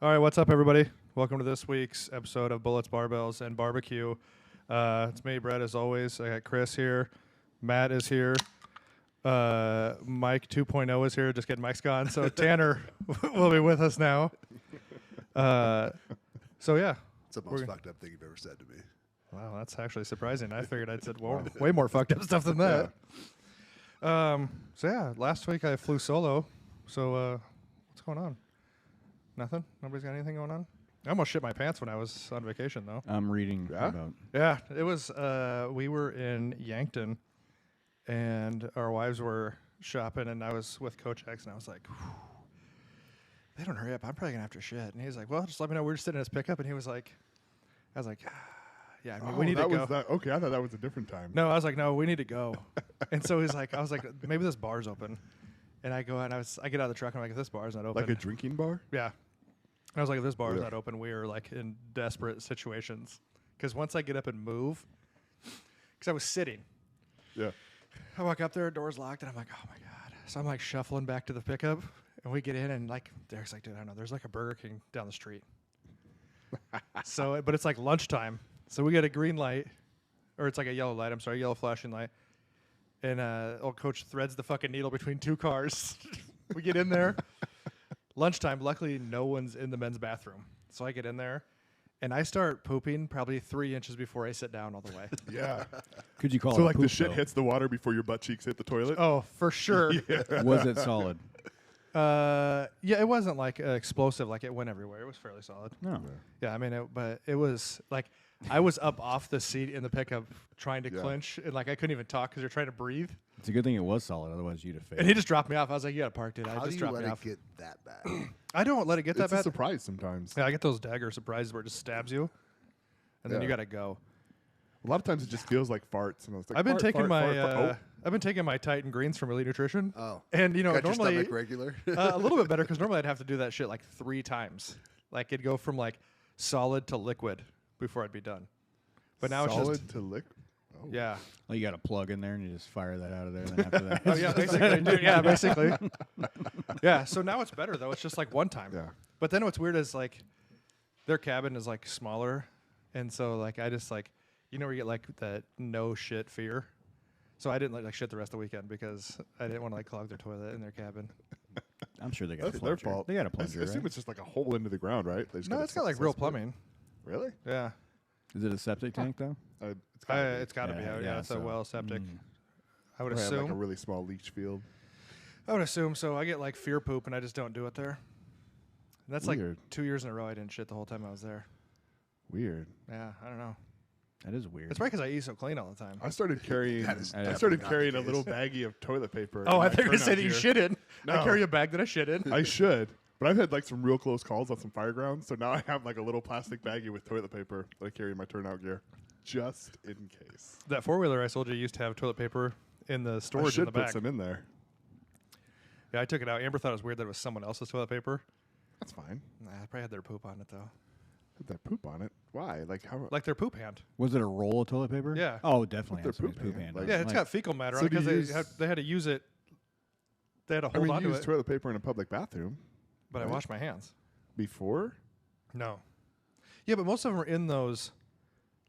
All right, what's up, everybody? Welcome to this week's episode of Bullets, Barbells, and Barbecue. It's me, Brett, as always. I got Chris here. Matt is here. Mike 2.0 is here. Just getting Mike's gone. So Tanner will be with us now. So, yeah. It's the most fucked up thing you've ever said to me. Wow, that's actually surprising. I figured I'd said way more fucked up stuff than that. So, yeah, last week I flew solo. So, what's going on? Nothing? Nobody's got anything going on? I almost shit my pants when I was on vacation, though. I'm reading about... Yeah, it was... we were in Yankton, and our wives were shopping, and I was with Coach X, and I was like, they don't hurry up. I'm probably going to have to shit. And he was like, well, just let me know. We were just sitting in his pickup, and he was like... I was like, yeah, I mean, we need to go. Okay, I thought that was a different time. No, I was like, no, we need to go. And so he's like, I was like, maybe this bar's open. And I go out, and I get out of the truck, and I'm like, if this bar's not open. Like a drinking bar? Yeah. I was like, if this bar is not open, we are like in desperate situations. Because once I get up and move, because I was sitting. Yeah. I walk up there, door's locked, and I'm like, oh my God. So I'm like shuffling back to the pickup, and we get in, and like, Derek's like, dude, I don't know, there's like a Burger King down the street. So, but it's like lunchtime. So we get a green light, or it's like a yellow light, yellow flashing light. And old Coach threads the fucking needle between two cars. We get in there. Lunchtime, luckily no one's in the men's bathroom. So I get in there, and I start pooping probably 3 inches before I sit down all the way. Yeah. Could you call it So like poop, the shit though? hits the water before your butt cheeks hit the toilet? Oh, for sure. Yeah. Was it solid? Yeah, it wasn't like explosive, like it went everywhere. It was fairly solid. No. Yeah, I mean, but it was like I was up off the seat in the pickup trying to clinch, and like I couldn't even talk because you're trying to breathe. It's a good thing it was solid, otherwise you'd have failed. And he just dropped me off. I was like, "You got to park, dude." How Just do you dropped let me it off. get that bad? I don't let it get that It's a bad. surprise sometimes. Yeah, I get those dagger surprises where it just stabs you, and then you got to go. A lot of times it just feels like farts. And I was like, I've been taking fart. I've been taking my Titan Greens from Elite Nutrition. Oh. And you know, Got your normally stomach regular? a little bit better because normally I'd have to do that shit like 3 times. Like it'd go from like solid to liquid before I'd be done. But now solid it's just to liquid. Oh. yeah. Well, you got a plug in there, and you just fire that out of there. And then after that, Oh yeah, basically. Dude, yeah, basically. Yeah. So now it's better though. It's just like one time. Yeah. But then what's weird is like their cabin is like smaller, and so like I just like where you get like that no shit fear. So I didn't like shit the rest of the weekend because I didn't want to like clog their toilet in their cabin. I'm sure they got That's a their plunger. fault. They got a I plunger, assume right? it's just like a hole into the ground, right? They just No, got it's got like real plumbing. Really? Yeah. Is it a septic tank, though? It's got to be. Yeah, Yeah, yeah, it's a so- well septic. I would Or have assume. like a really small leach field. I would assume so. I get like fear poop, and I just don't do it there. And that's Weird. like 2 years in a row I didn't shit the whole time I was there. Weird. Yeah, I don't know. That is weird. It's probably because I eat so clean all the time. I started carrying. That is I started definitely not carrying the a little case. baggie of toilet paper. Oh, in I my thought you said turnout you gear. shit in. I No. carry a bag that I shit in. I should, but I've had like some real close calls on some fire grounds, so now I have like a little plastic baggie with toilet paper that I carry in my turnout gear, just in case. That 4-wheeler I sold you used to have toilet paper in the I storage in should the put back. some in there. Yeah, I took it out. Amber thought it was weird that it was someone else's toilet paper. That's fine. Nah, I probably had their poop on it though. Put that poop on it. Why? Like how? Like their poop hand. Was it a roll of toilet paper? Yeah. Oh, definitely. With has their somebody's poop hand, hand. like- Yeah, it's got fecal matter So on it do you because use- they had to use it. They had to I hold mean, on you to use it. toilet paper in a public bathroom But I right? washed my hands. before. No. Yeah, but most of them are in those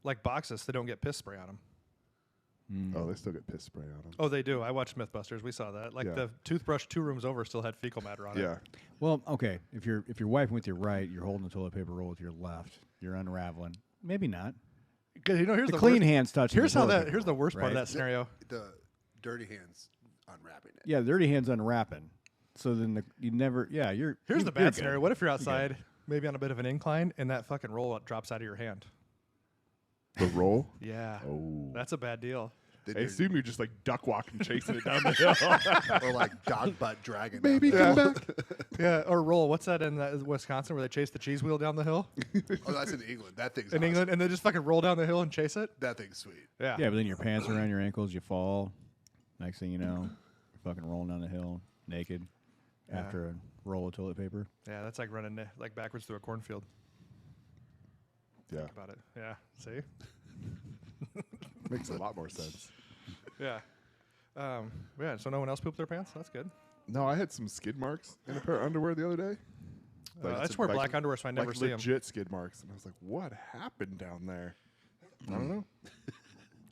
like boxes. They don't get piss spray on them. Oh, they still get piss spray on them. Oh, they do. I watched Mythbusters. We saw that. Like Yeah. the toothbrush 2 rooms over still had fecal matter on it. Yeah. Well, okay. If you're wiping with your right, you're holding the toilet paper roll with your left. You're unraveling. Maybe not. 'Cause, here's The the clean worst, hands touching. Here's the how toilet that. paper Here's the roll, worst part of right? that scenario. The dirty hands unwrapping it. Yeah, dirty hands unwrapping. So then you never. Yeah, you're. Here's you're the good. bad scenario. What if you're outside, maybe on a bit of an incline, and that fucking roll drops out of your hand? The roll. Yeah. Oh. That's a bad deal. Then I you're- assume you're just like duck walking, chasing it down the hill. or like dog butt dragging. Baby, down come the- back. Yeah. Or roll. What's that in Wisconsin where they chase the cheese wheel down the hill? Oh, that's in England. That thing's In awesome. England, and they just fucking roll down the hill and chase it? That thing's sweet. Yeah. Yeah, but then your pants are around your ankles. You fall. Next thing you know, you're fucking rolling down the hill naked Yeah. after a roll of toilet paper. Yeah, that's like running like backwards through a cornfield. Yeah, Think about it. Yeah. See? makes a lot more sense. Yeah. Yeah, so no one else pooped their pants? That's good. No, I had some skid marks in a pair of underwear the other day. Like, I it's wear like- black underwear, so I never like see them. legit skid marks, and I was like, "What happened down there?" I don't know.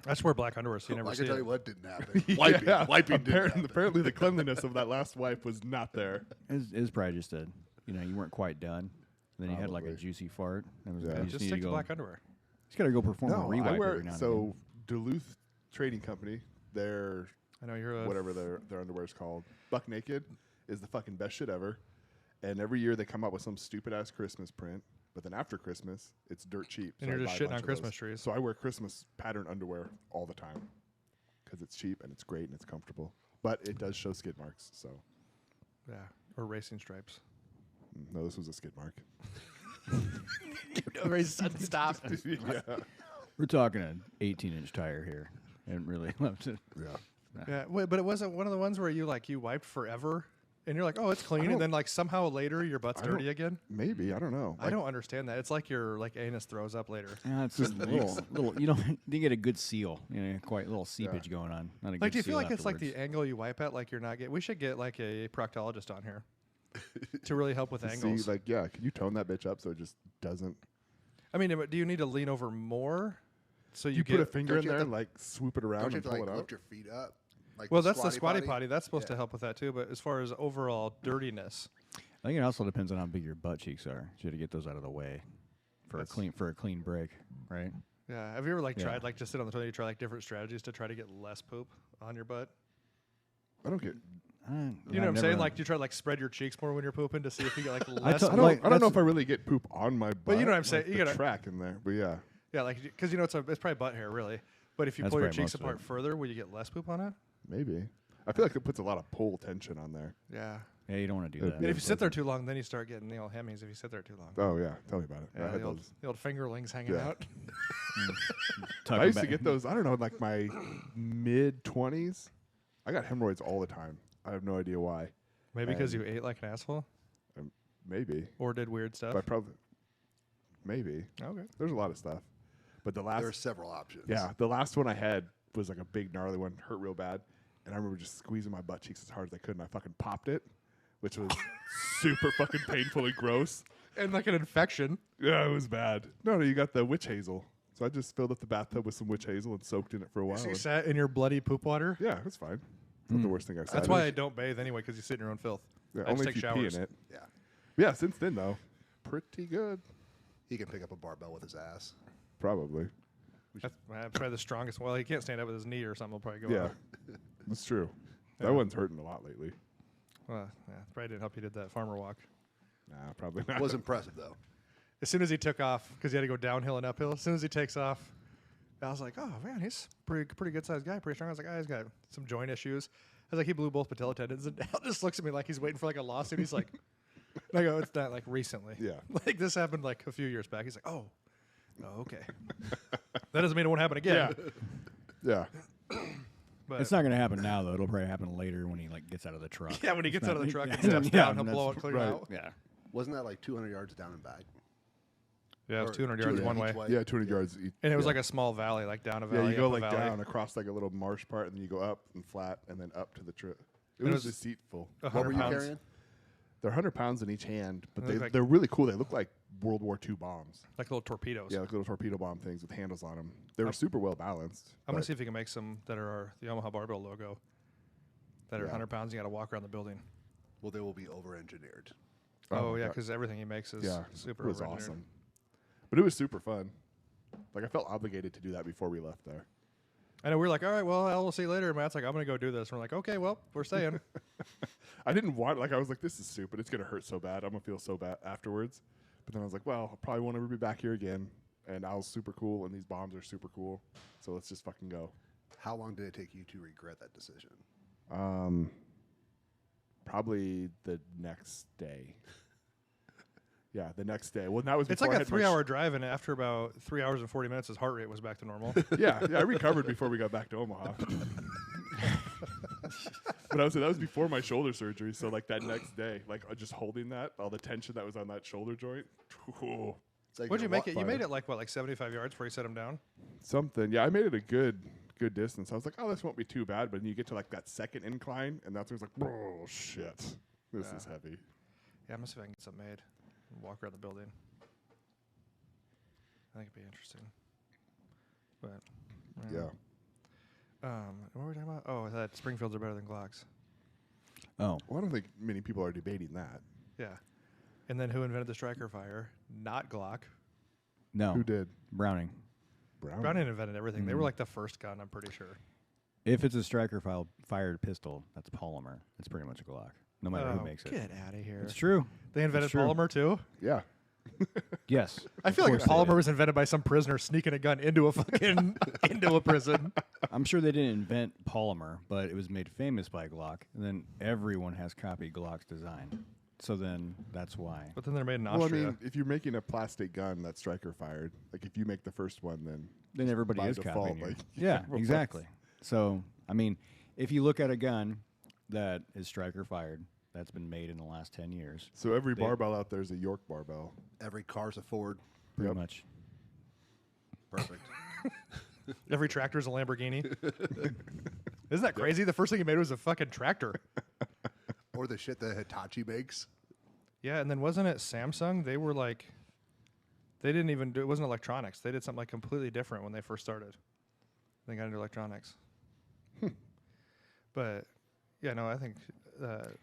I just wear black underwear, so you never I see can tell it. you what didn't happen. Wiping. Yeah. Wiping didn't happen. Apparently, the cleanliness of that last wipe was not there. It was probably just you weren't quite done. Then you had like a Probably. juicy fart. That was, Yeah. you Just need stick to to go. black underwear. Just gotta go perform a No, rewipe I wear every now and so Duluth Trading Company. Their I know you're a whatever their underwear is called, Buck Naked, is the fucking best shit ever. And every year they come up with some stupid ass Christmas print. But then after Christmas, it's dirt cheap. And so you're I just buy a shitting bunch on of Christmas those. trees. So I wear Christmas pattern underwear all the time because it's cheap and it's great and it's comfortable. But it does show skid marks. So yeah, or racing stripes. no, this was a skid mark. Stop. Yeah. We're talking an 18-inch tire here, and really loves it. Yeah. Yeah, wait, but it wasn't one of the ones where you wiped forever, and you're like, oh, it's clean, and then later later your butt's I don't- dirty again. Maybe I don't know. I don't understand that. It's like your anus throws up later. Yeah, it's just a little. You don't. You get a good seal. Quite a little seepage going on. Not a good Like, do you feel seal like it's like the afterwards. angle you wipe at? Like you're not getting. We should get like a proctologist on here to really help with angles. See, like, yeah, can you tone that bitch up so it just doesn't? I mean, do you need to lean over more so you You get put a finger don't in you there have and to- like swoop it around Don't you and have to pull like it out. lift your feet up? Like Well, that's the squatty potty. potty. That's supposed to Yeah. help with that too. But as far as overall dirtiness, I think it also depends on how big your butt cheeks are. So you got to get those out of the way for a clean break, right? yeah. Have you ever Yeah. tried just sit on the toilet? You try different strategies to try to get less poop on your butt. I don't get. You know what I'm saying? Like, do you try to spread your cheeks more when you're pooping to see if you get less? to- I poop? Like, don't know that's- if I really get poop on my butt. But you know what I'm saying, Like you the gotta- track in there. But yeah, Yeah, because it's probably butt hair, really. But if you That's pull your probably cheeks most of apart it. further, will you get less poop on it? maybe. I feel like it puts a lot of pull tension on there. Yeah. Yeah, you don't want to do It'd that. And if you sit there too long, then you start getting the old hemis if you sit there too long. Oh yeah, tell me about it. I Yeah, had the, old, those. the old fingerlings hanging Yeah. out. Tuck I used them to back. get those. I don't know, in like my mid-20s. I got hemorrhoids all the time. I have no idea why. Maybe because And- you ate like an asshole Maybe, or did weird stuff. but probably maybe. Okay. There's a lot of stuff. But the There are last, several options. yeah, the last one I had was like a big gnarly one, hurt real bad, and I remember just squeezing my butt cheeks as hard as I could, and I fucking popped it, which was super fucking painful and gross. And like an infection. Yeah, it was bad. No, you got the witch hazel. So I just filled up the bathtub with some witch hazel and soaked in it for a while. So you and- sat in your bloody poop water. yeah, it's fine. Not the worst thing I've said. That's why I don't bathe anyway, because you sit in your own filth. Yeah, I just only take if you showers. pee in it. Yeah. Yeah, since then though, pretty good. He can pick up a barbell with his ass. Probably. That's probably the strongest. Well, he can't stand up with his knee or something. Will probably go Yeah, out. that's true. Yeah. That one's hurting a lot lately. Well, yeah, probably didn't help you did that farmer walk. Nah, probably not. Was impressive though. As soon as he took off, because he had to go downhill and uphill, as soon as he takes off, I was like, oh, man, he's pretty good sized guy, pretty strong. I was like, oh, he's got some joint issues. I was like, he blew both patella tendons. And Al just looks at me like he's waiting for like a lawsuit. He's like, and I go, it's not like recently. Yeah. Like this happened like a few years back. He's like, oh, okay. That doesn't mean it won't happen again. Yeah. But It's not going to happen now though. It'll probably happen later when he gets out of the truck. yeah, when he gets It's out of the not- truck and yeah, steps yeah, down, he'll that's blow it clear right. out. Yeah. Wasn't that like 200 yards down and back? Yeah, it was Or 200 yards 200 one way. each Yeah, 200 yards. And it was yeah. like a small valley, like down a Yeah, valley. you go up a like valley. down across like a little marsh part, and then you go up and flat, and then up to the trip. It And was it was deceitful. 100 What were you pounds. carrying? They're 100 pounds in each hand, but They look like- they're really cool. They look like World War II bombs. Like little torpedoes. Yeah, like little torpedo bomb things with handles on them. They were super well balanced. I'm gonna but- see if you can make some that are the Omaha Barbell logo. That are Yeah. 100 pounds. You got to walk around the building. Well, they will be over-engineered. Oh, yeah, God. because everything he makes is Yeah, super it was over-engineered. awesome. But it was super fun. Like I felt obligated to do that before we left there. I know we're like, all right, well, we'll see you later. Matt's like, I'm gonna go do this. And we're like, okay, well, we're staying. I didn't want I was like, this is stupid. It's gonna hurt so bad. I'm gonna feel so bad afterwards. But then I was like, well, I probably won't ever be back here again. And Al's super cool, and these bombs are super cool. So let's just fucking go. How long did it take you to regret that decision? Probably the next day. Yeah, the next day. Well, that was It's before like I a had my 3-hour drive, and after about 3 hours and 40 minutes, his heart rate was back to normal. yeah, I recovered before we got back to Omaha. But I was that was before my shoulder surgery, so like that next day, like just holding that, all the tension that was on that shoulder joint. Ooh, It's like What'd you you're make it? You fire. made it like 75 yards before you set him down. something. Yeah, I made it a good distance. I was like, oh, this won't be too bad. But then you get to like that second incline, and that's where it's like, oh shit, this Yeah. is heavy. Yeah, I'm gonna see if I can get something made. walk around the building. I think it'd be interesting. But Yeah. what were we talking about? Oh, that Springfields are better than Glocks. Oh, Well, I don't think many people are debating that. Yeah. And then who invented the striker fire? Not Glock. no. Who did? Browning. Browning invented everything. They were like the first gun, I'm pretty sure. If it's a fired pistol, that's polymer. It's pretty much a Glock, no matter who makes it. Get out of here. It's true. They invented true. polymer too? Yeah. Yes. I feel Of like course they polymer did. was invented by some prisoner sneaking a gun into a fucking into a prison. I'm sure they didn't invent polymer, but it was made famous by Glock, and then everyone has copied Glock's design. So then that's why. But then they're made in Well, I Austria. mean, if you're making a plastic gun that's striker fired, like if you make the first one, then Everybody by is default, copying you. like, Yeah, everyone exactly. So, I mean, if you look at a gun that is striker fired, that's been made in the last 10 years, So every barbell out there is a York barbell. Every car's a Ford. pretty Yep. much. Perfect. Every tractor is a Lamborghini. Isn't that crazy? The first thing he made was a fucking tractor. Or the shit that Hitachi makes. Yeah, and then wasn't it Samsung? They were like, they didn't even do, it wasn't electronics. They did something like completely different when they first started. They got into electronics. But, yeah, no, I think,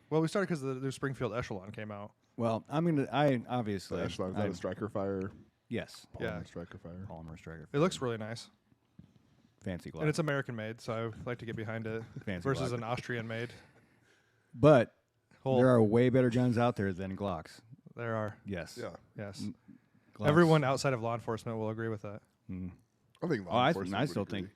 well, we started because the Springfield Echelon came out. Well, obviously. The Echelon, is that a striker fire? Yes. Polymer Yeah. striker fire. Polymer striker. It looks really nice. Fancy Glock. And it's American made, so I would like to get behind it Fancy versus Glock. an Austrian made. But Whole, there are way better guns out there than Glocks. there are. Yes. Yeah. Yes. Glocks. Everyone outside of law enforcement will agree with that. Mm. I think Oh, law I enforcement would still agree.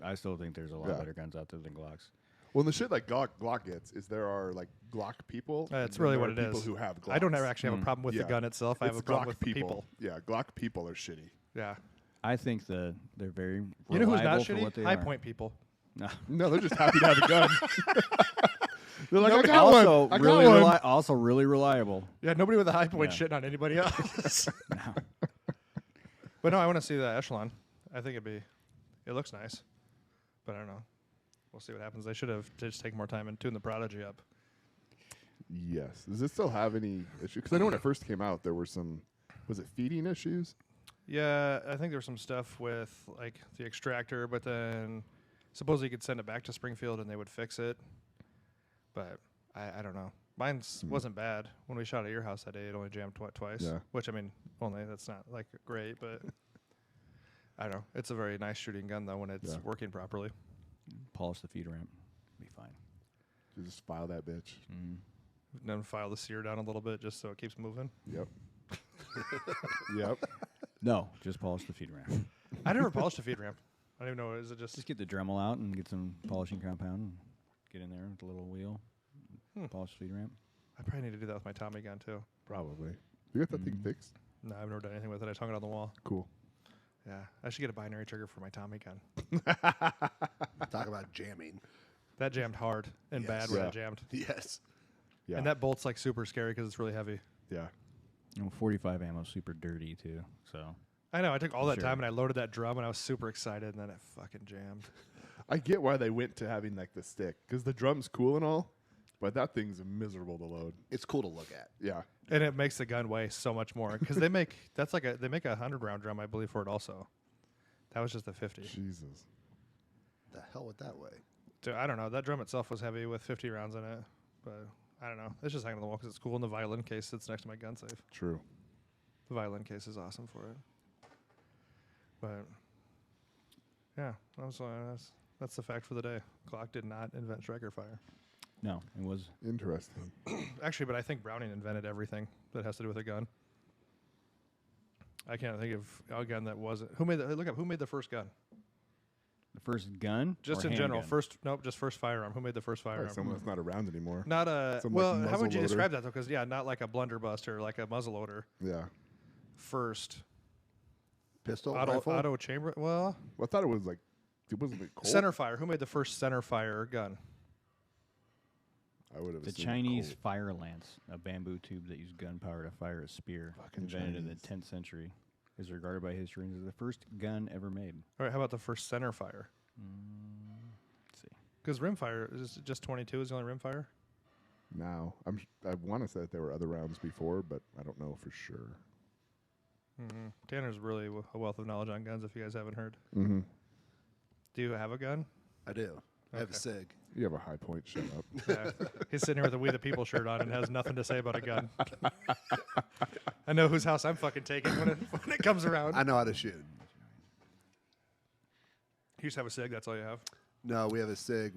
think there's a lot Yeah. better guns out there than Glocks. Well, the shit like Glock gets is there are like Glock people. and That's then really there what are it people is. who have Glocks. I don't ever actually have a problem with the Yeah. gun itself. I have It's a problem Glock with the people. Yeah, Glock people are shitty. Yeah. I think they're very You know who's not reliable for what shitty? they High are. Point people. No. No, they're just happy to have a gun. They're like, No, I got Also, one. I really got one. also really reliable. Yeah, nobody with a High Point Yeah. shitting on anybody else. No. But no, I want to see the Echelon. I think it looks nice. But I don't know. We'll see what happens. They should have just taken more time and tuned the Prodigy up. Yes. Does it still have any issues? Because I know when it first came out, there were some. Was it feeding issues? Yeah, I think there was some stuff with like the extractor, but then supposedly you could send it back to Springfield and they would fix it. But I don't know. Mine's wasn't bad. When we shot at your house that day, it only jammed twice. Yeah. Which, I mean, only, that's not like great, but I don't know. It's a very nice shooting gun, though, when it's Yeah. working properly. Polish the feed ramp. Be fine. You just file that bitch. Mm. And then file the sear down a little bit just so it keeps moving. Yep. Yep. No, just polish the feed ramp. I never polished a feed ramp. I don't even know. Is it just. Just get the Dremel out and get some polishing compound and get in there with the little wheel. Polish the feed ramp. I probably need to do that with my Tommy gun, too. Probably. You got that thing fixed? No, I've never done anything with it. I hung it on the wall. Cool. Yeah. I should get a binary trigger for my Tommy gun. Talk about jamming. That jammed hard and Yes. bad when Yeah. it jammed. Yes. Yeah. And that bolt's like super scary because it's really heavy. Yeah. 45 ammo, super dirty too. So I know. I took all that Sure. time and I loaded that drum and I was super excited and then it fucking jammed. I get why they went to having like the stick because the drum's cool and all, but that thing's miserable to load. It's cool to look at. Yeah. And it makes the gun weigh so much more because they make they make a 100-round drum, I believe, for it also. That was just a 50. Jesus. The hell with that way. Dude, I don't know. That drum itself was heavy with 50 rounds in it, but I don't know. It's just hanging on the wall because it's cool, and the violin case sits next to my gun safe. True. The violin case is awesome for it. But yeah, that's the fact for the day. Glock did not invent striker fire. no, it was Interesting. Actually, but I think Browning invented everything that has to do with a gun. I can't think of a gun that wasn't. Who made the? Look up. Who made the first gun? the first gun. Just or in general. handgun? Just first firearm. Who made the first firearm? Probably someone that's not around anymore. Not a. Some, well, like, how would you muzzleloader. describe that though? Because not like a blunderbuss or like a muzzleloader. Yeah. First Pistol, auto rifle. chamber. Well, Well, I thought it was like, it wasn't like Colt. center fire. Who made the first center fire gun? I would have The assumed Chinese Colt. fire lance, a bamboo tube that used gunpowder to fire a spear, Fucking invented in the Chinese. 10th century, is regarded by historians as the first gun ever made. All right. How about the first center fire? Let's see. Because rimfire is just 22 is the only rimfire. Now, I want to say that there were other rounds before, but I don't know for sure. Tanner's really a wealth of knowledge on guns. If you guys haven't heard, Mm-hmm. do you have a gun? I do. I have a Okay. SIG. You have a high point. Shut up. Yeah. He's sitting here with a We the People shirt on and has nothing to say about a gun. I know whose house I'm fucking taking when it comes around. I know how to shoot. You just have a SIG. That's all you have. No, we have a SIG.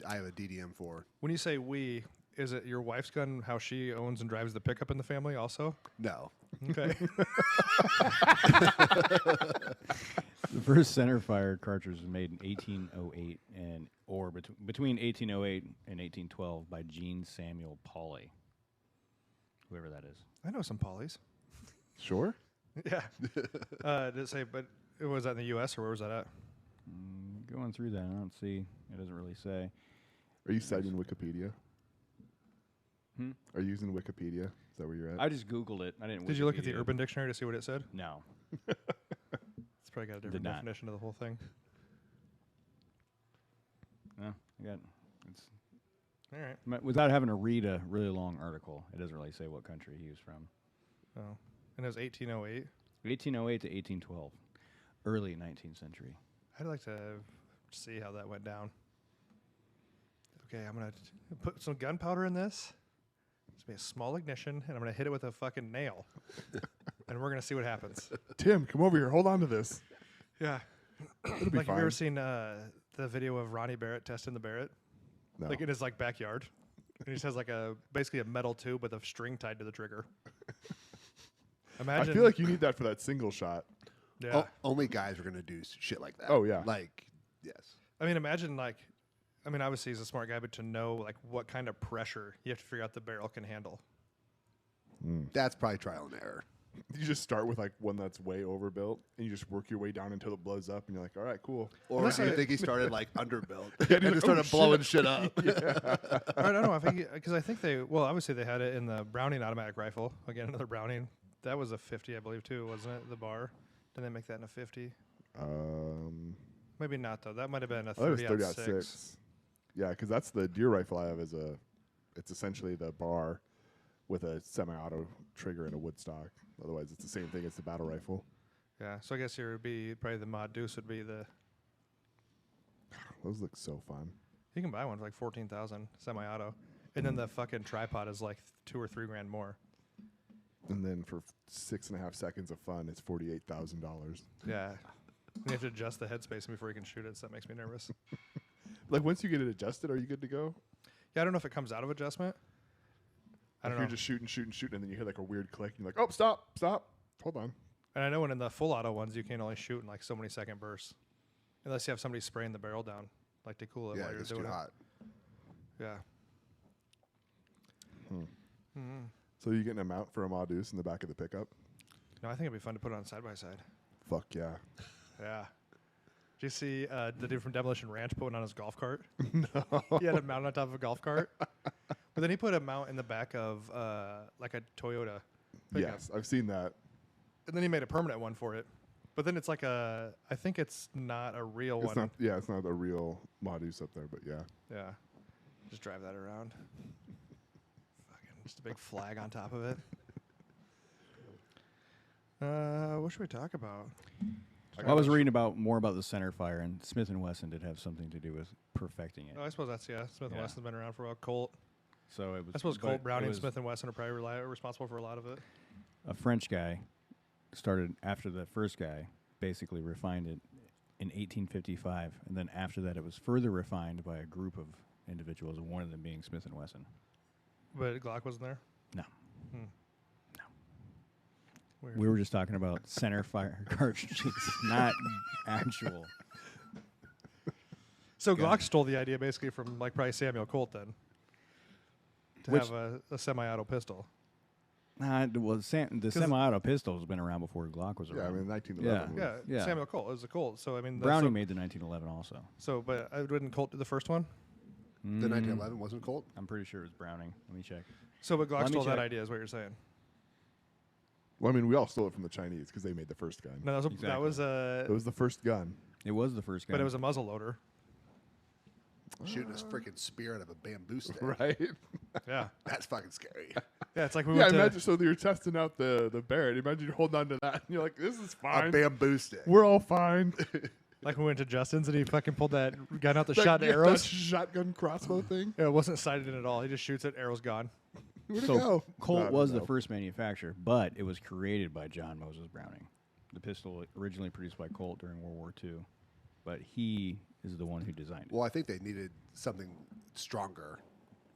I have a DDM4. When you say we, is it your wife's gun? How she owns and drives the pickup in the family, also? No. Okay. The first centerfire cartridge was made in 1808 or between 1808 and 1812 by Gene Samuel Pauley, whoever that is. I know some polys. Sure. Yeah. Did it say? But was that in the U.S. or where was that at? Going through that, I don't see. It doesn't really say. Are you citing Wikipedia? Hmm? Are you using Wikipedia? Is that where you're at? I just Googled it. I didn't. Did you look at the Wikipedia. Urban Dictionary to see what it said? No. It's probably got a different not. definition of the whole thing. No, I got. It's All right. without having to read a really long article. It doesn't really say what country he was from. Oh, and it was 1808. 1808 to 1812, early 19th century. I'd like to see how that went down. Okay, I'm gonna put some gunpowder in this. It's gonna be a small ignition, and I'm gonna hit it with a fucking nail, and we're gonna see what happens. Tim, come over here. Hold on to this. Yeah. It'll be Like, have fine. you ever seen the video of Ronnie Barrett testing the Barrett? No. Like in his backyard, and he just has basically a metal tube with a string tied to the trigger. I Imagine. feel like you need that for that single shot. Yeah. Only guys are going to do shit like that. Oh, yeah. Like, yes. I mean, imagine obviously he's a smart guy, but to know what kind of pressure you have to figure out the barrel can handle. That's probably trial and error. You just start with one that's way overbuilt, and you just work your way down until it blows up, and you're like, all right, cool. Or Unless do you I- think he started underbuilt Yeah, and he's just like, started "Oh, blowing shit." shit up? I don't know. I think because I think obviously they had it in the Browning automatic rifle. Again, another Browning. That was a 50, I believe, too, wasn't it? The bar. Didn't they make that in a 50? Maybe not though. That might have been a I thought it was 30 30 6. Yeah, because that's the deer rifle I have. It's essentially the bar with a semi-auto trigger and a wood stock. Otherwise, it's the same thing as the battle rifle. Yeah. So I guess here would be probably the Mod Deuce would be the. Those look so fun. You can buy one for like 14,000 semi-auto, and then the fucking tripod is like $2 or $3 grand more. And then for 6.5 seconds of fun, it's $48,000. Yeah. And you have to adjust the headspace before you can shoot it, so that makes me nervous. Like once you get it adjusted, are you good to go? Yeah, I don't know if it comes out of adjustment. I If don't know. you're just shooting, and then you hear a weird click, and you're like, oh, stop, hold on. And I know when in the full auto ones, you can only shoot in so many second bursts, unless you have somebody spraying the barrel down, to cool it Yeah, while it you're gets doing too it. hot. Yeah. So you getting a mount for a Modus in the back of the pickup? No, I think it'd be fun to put it on side by side. Fuck yeah. Yeah. Did you see the dude from Demolition Ranch put one on his golf cart? No. He had a mount on top of a golf cart. But then he put a mount in the back of a Toyota pickup. Yes, I've seen that. And then he made a permanent one for it. But then it's I think it's not a real It's one. not. Yeah, it's not a real Modus up there, but yeah. Yeah. Just drive that around. Fucking just a big flag on top of it. What should we talk about? I was reading more about the centerfire, and Smith & Wesson did have something to do with perfecting it. Oh, I suppose that's Smith & Yeah. Wesson's been around for a while. Colt. So it was. I suppose but Colt, it Browning, was Smith & Wesson are probably responsible for a lot of it. A French guy started after the first guy, basically refined it in 1855, and then after that, it was further refined by a group of individuals, and one of them being Smith & Wesson. But Glock wasn't there? No. Weird. We were just talking about centerfire cartridges, not actual. So Got Glock stole the idea basically from probably Samuel Colt then. To Which- have a semi-auto pistol. The semi-auto pistol has been around before Glock was Yeah, I around. mean, 1911. Yeah. Yeah, Samuel Colt. It was a Colt. So I mean, Browning made the 1911 also. But I didn't Colt do the first one. The 1911 wasn't Colt? I'm pretty sure it was Browning. Let me check. So, but Glock Let me stole that check. idea, is what you're saying. Well, I mean, we all stole it from the Chinese because they made the first gun. No, that Exactly. was It was the first gun. It was the first guy. but it was a muzzle loader. Shooting a freaking spear out of a bamboo stick. Right? Yeah, That's fucking scary. Yeah, it's like we Yeah, went to. imagine so you're testing out the Barrett. Imagine you're holding on to that and you're like, this is A fine. bamboo stick. We're all fine. Like we went to Justin's and he fucking pulled that gun out the That- shot yeah, that arrows. shotgun crossbow thing. Yeah, it wasn't sighted in at all. He just shoots it, arrow's gone. Where'd it So go? Colt No, was no. the first manufacturer, but it was created by John Moses Browning. The pistol originally produced by Colt during World War II, but he is the one who designed it. Well, I think they needed something stronger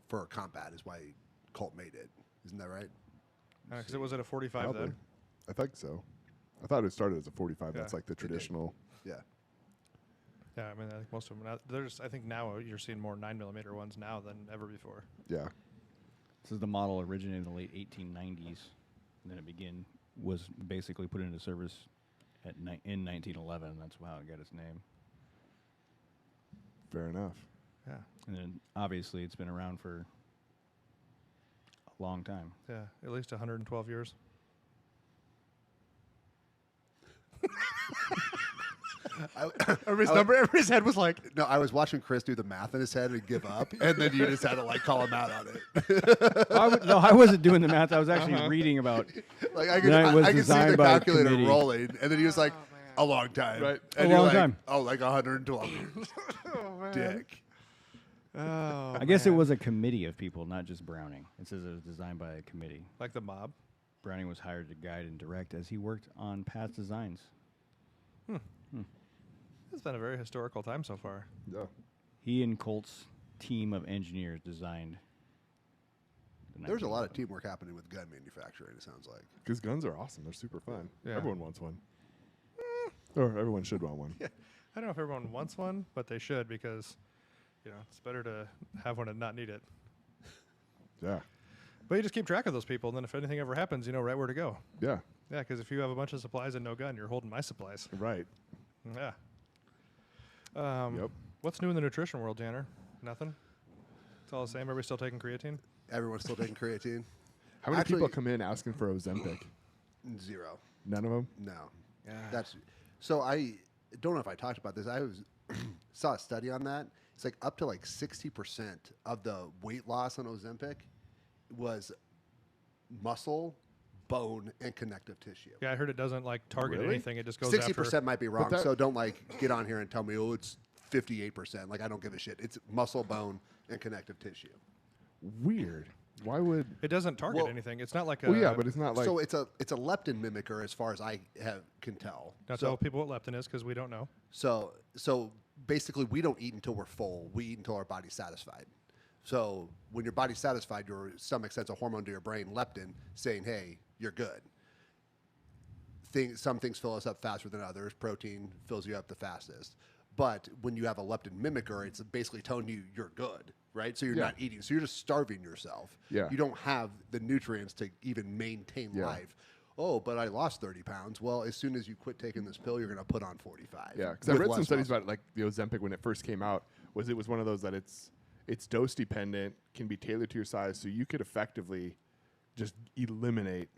for combat. Is why Colt made it. Isn't that right? Because it was at a 45 Probably. then. I think so. I thought it started as a 45. Yeah. That's like the did. traditional. Yeah. Yeah, I mean, I think most of them. I think now you're seeing more 9mm ones now than ever before. Yeah. This is the model originated in the late 1890s, and then it was basically put into service in 1911. That's how it got its name. Fair enough. Yeah, And then obviously it's been around for a long time. yeah, at least 112 years. Everybody's head was like, No, I was watching Chris do the math in his head and give up, and then you just had to like call him out on it. No, I wasn't doing the math. I was actually reading about. Like I could, Then it was I could see the designed by a calculator committee. rolling, and then he was like, "A long time." Right. And A you're long like, time. Oh, like 112 years. Dick. oh, I guess it man. was a committee of people, not just Browning. It says it was designed by a committee. Like the mob. Browning was hired to guide and direct as he worked on past designs. It's been a very historical time so far. Yeah. He and Colt's team of engineers designed. There's a lot of teamwork happening with gun manufacturing. It sounds like. Because guns are awesome. They're super fun. Yeah. Everyone wants one. Or everyone should want one. I don't know if everyone wants one, but they should because, it's better to have one and not need it. Yeah. But you just keep track of those people, and then if anything ever happens, you know right where to go. Yeah. Yeah, because if you have a bunch of supplies and no gun, you're holding my supplies. Right. Yeah. Yep. What's new in the nutrition world, Tanner? Nothing? It's all the same? Everybody still taking creatine? Everyone's still taking creatine. How many people Actually- come in asking for Ozempic? 0. None of them? No. Yeah. That's so. I don't know if I talked about this. I was saw a study on that. It's like up to like 60% of the weight loss on Ozempic was muscle, bone, and connective tissue. Yeah, I heard it doesn't target Really? anything. It just goes 60% after. might be wrong, that- so don't get on here and tell me, oh, it's 58%. Like I don't give a shit. It's muscle, bone, and connective tissue. Weird. Why would? It doesn't target Well- anything. It's not like a. Well, yeah, but it's not like. So it's a leptin mimicker as far as I can tell. Now So tell people what leptin is because we don't know. So basically, we don't eat until we're full. We eat until our body's satisfied. So when your body's satisfied, your stomach sends a hormone to your brain, leptin, saying, "Hey, you're good." Some things fill us up faster than others. Protein fills you up the fastest. But when you have a leptin mimicker, it's basically telling you you're good, right? So you're Yeah. not eating. So you're just starving yourself. Yeah. You don't have the nutrients to even maintain Yeah. life. Oh, but I lost 30 pounds. Well, as soon as you quit taking this pill, you're going to put on 45. Yeah, because I with read some less studies muscle. about it, like the Ozempic when it first came out. It was one of those that it's dose dependent, can be tailored to your size, so you could effectively just eliminate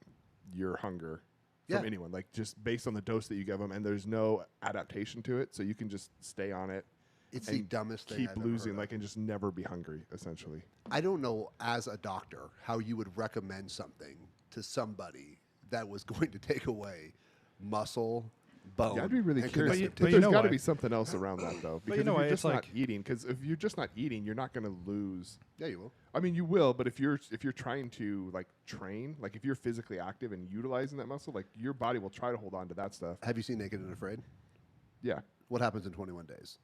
your hunger Yeah. from anyone, like just based on the dose that you give them, and there's no adaptation to it, so you can just stay on it. It's the and dumbest thing keep I've ever losing, heard of. like, and just never be hungry, essentially. I don't know, as a doctor, how you would recommend something to somebody that was going to take away muscle, bone. Yeah, I'd be really and curious. connective but you There's know got to why? be something else around that, though. Because you know if why? you're It's just not like- eating, because if you're just not eating, you're not going to lose. Yeah, you will. I mean, you will, but if you're trying to train, like if you're physically active and utilizing that muscle, like your body will try to hold on to that stuff. Have you seen Naked and Afraid? Yeah, What happens in 21 days?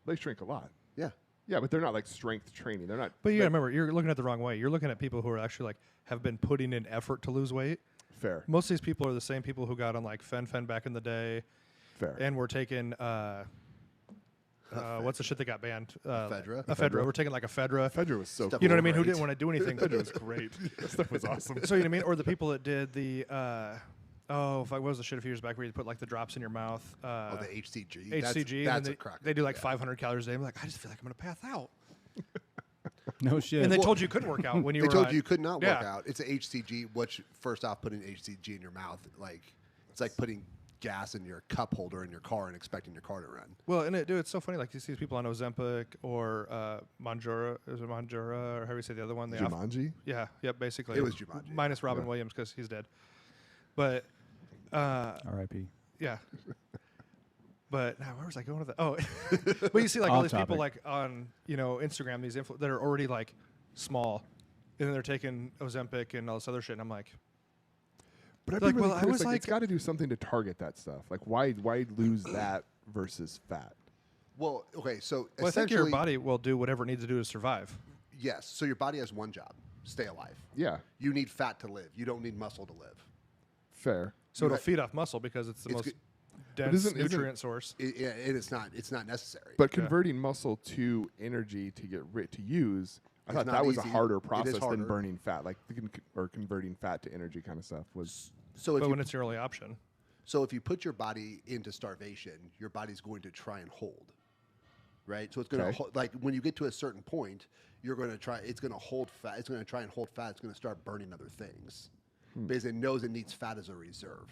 they shrink a lot. Yeah. Yeah, but they're not like strength training. They're not. But you gotta remember, you're looking at the wrong way. You're looking at people who are actually have been putting in effort to lose weight. Fair. Most of these people are the same people who got on fen back in the day, Fair. and were taking what's the shit that got banned? Ephedra? Ephedra. We're taking ephedra. Fedra was so Stuff You know what I Cool, mean? Who right? didn't want to do anything? Fedra was great. That stuff was awesome. So you know what I mean? Or the people that did the what was the shit a few years back where you put the drops in your mouth? Oh, the HCG. HCG. That's and a they, crock. they do like Yeah. 500 calories a day. I'm like, I just feel like I'm gonna pass out. No shit. And they told you couldn't work out when you They were told on- you you could not Yeah. work out. It's a HCG, which, first off, putting HCG in your mouth, it's like putting gas in your cup holder in your car and expecting your car to run. Well, and it's so funny. Like you see people on Ozempic or Manjura, is it Manjura, or how do you say the other one? Jumanji? Yeah, yep, basically. It was Jumanji. Minus Robin Yeah. Williams because he's dead. But R.I.P. yeah. But now, where was I going with that? Oh, but you see like all Off these people topic. like on Instagram, these that are already like small, and then they're taking Ozempic and all this other shit, and I'm like, But I'd Like, be really well, I curious, was like, it's like- got to do something to target that stuff. Like, why lose that versus fat? Well, okay, so well, I think your essentially, body will do whatever it needs to do to survive. yes. So your body has one job: stay alive. Yeah, You need fat to live. You don't need muscle to live. fair. So You it'll ha- feed off muscle because it's the It's most good- dense isn't- nutrient source. It's not necessary. But converting muscle to energy to get to use, I It's thought not that was a easy. harder It is process harder. than burning fat, like or converting fat to energy kind of stuff was. so if But you when it's your only option, So if you put your body into starvation, your body's going to try and hold, right? So it's going to Okay. like when you get to a certain point, you're going to try. It's going to hold fat. It's going to try and hold fat. It's going to start burning other things because it knows it needs fat as a reserve.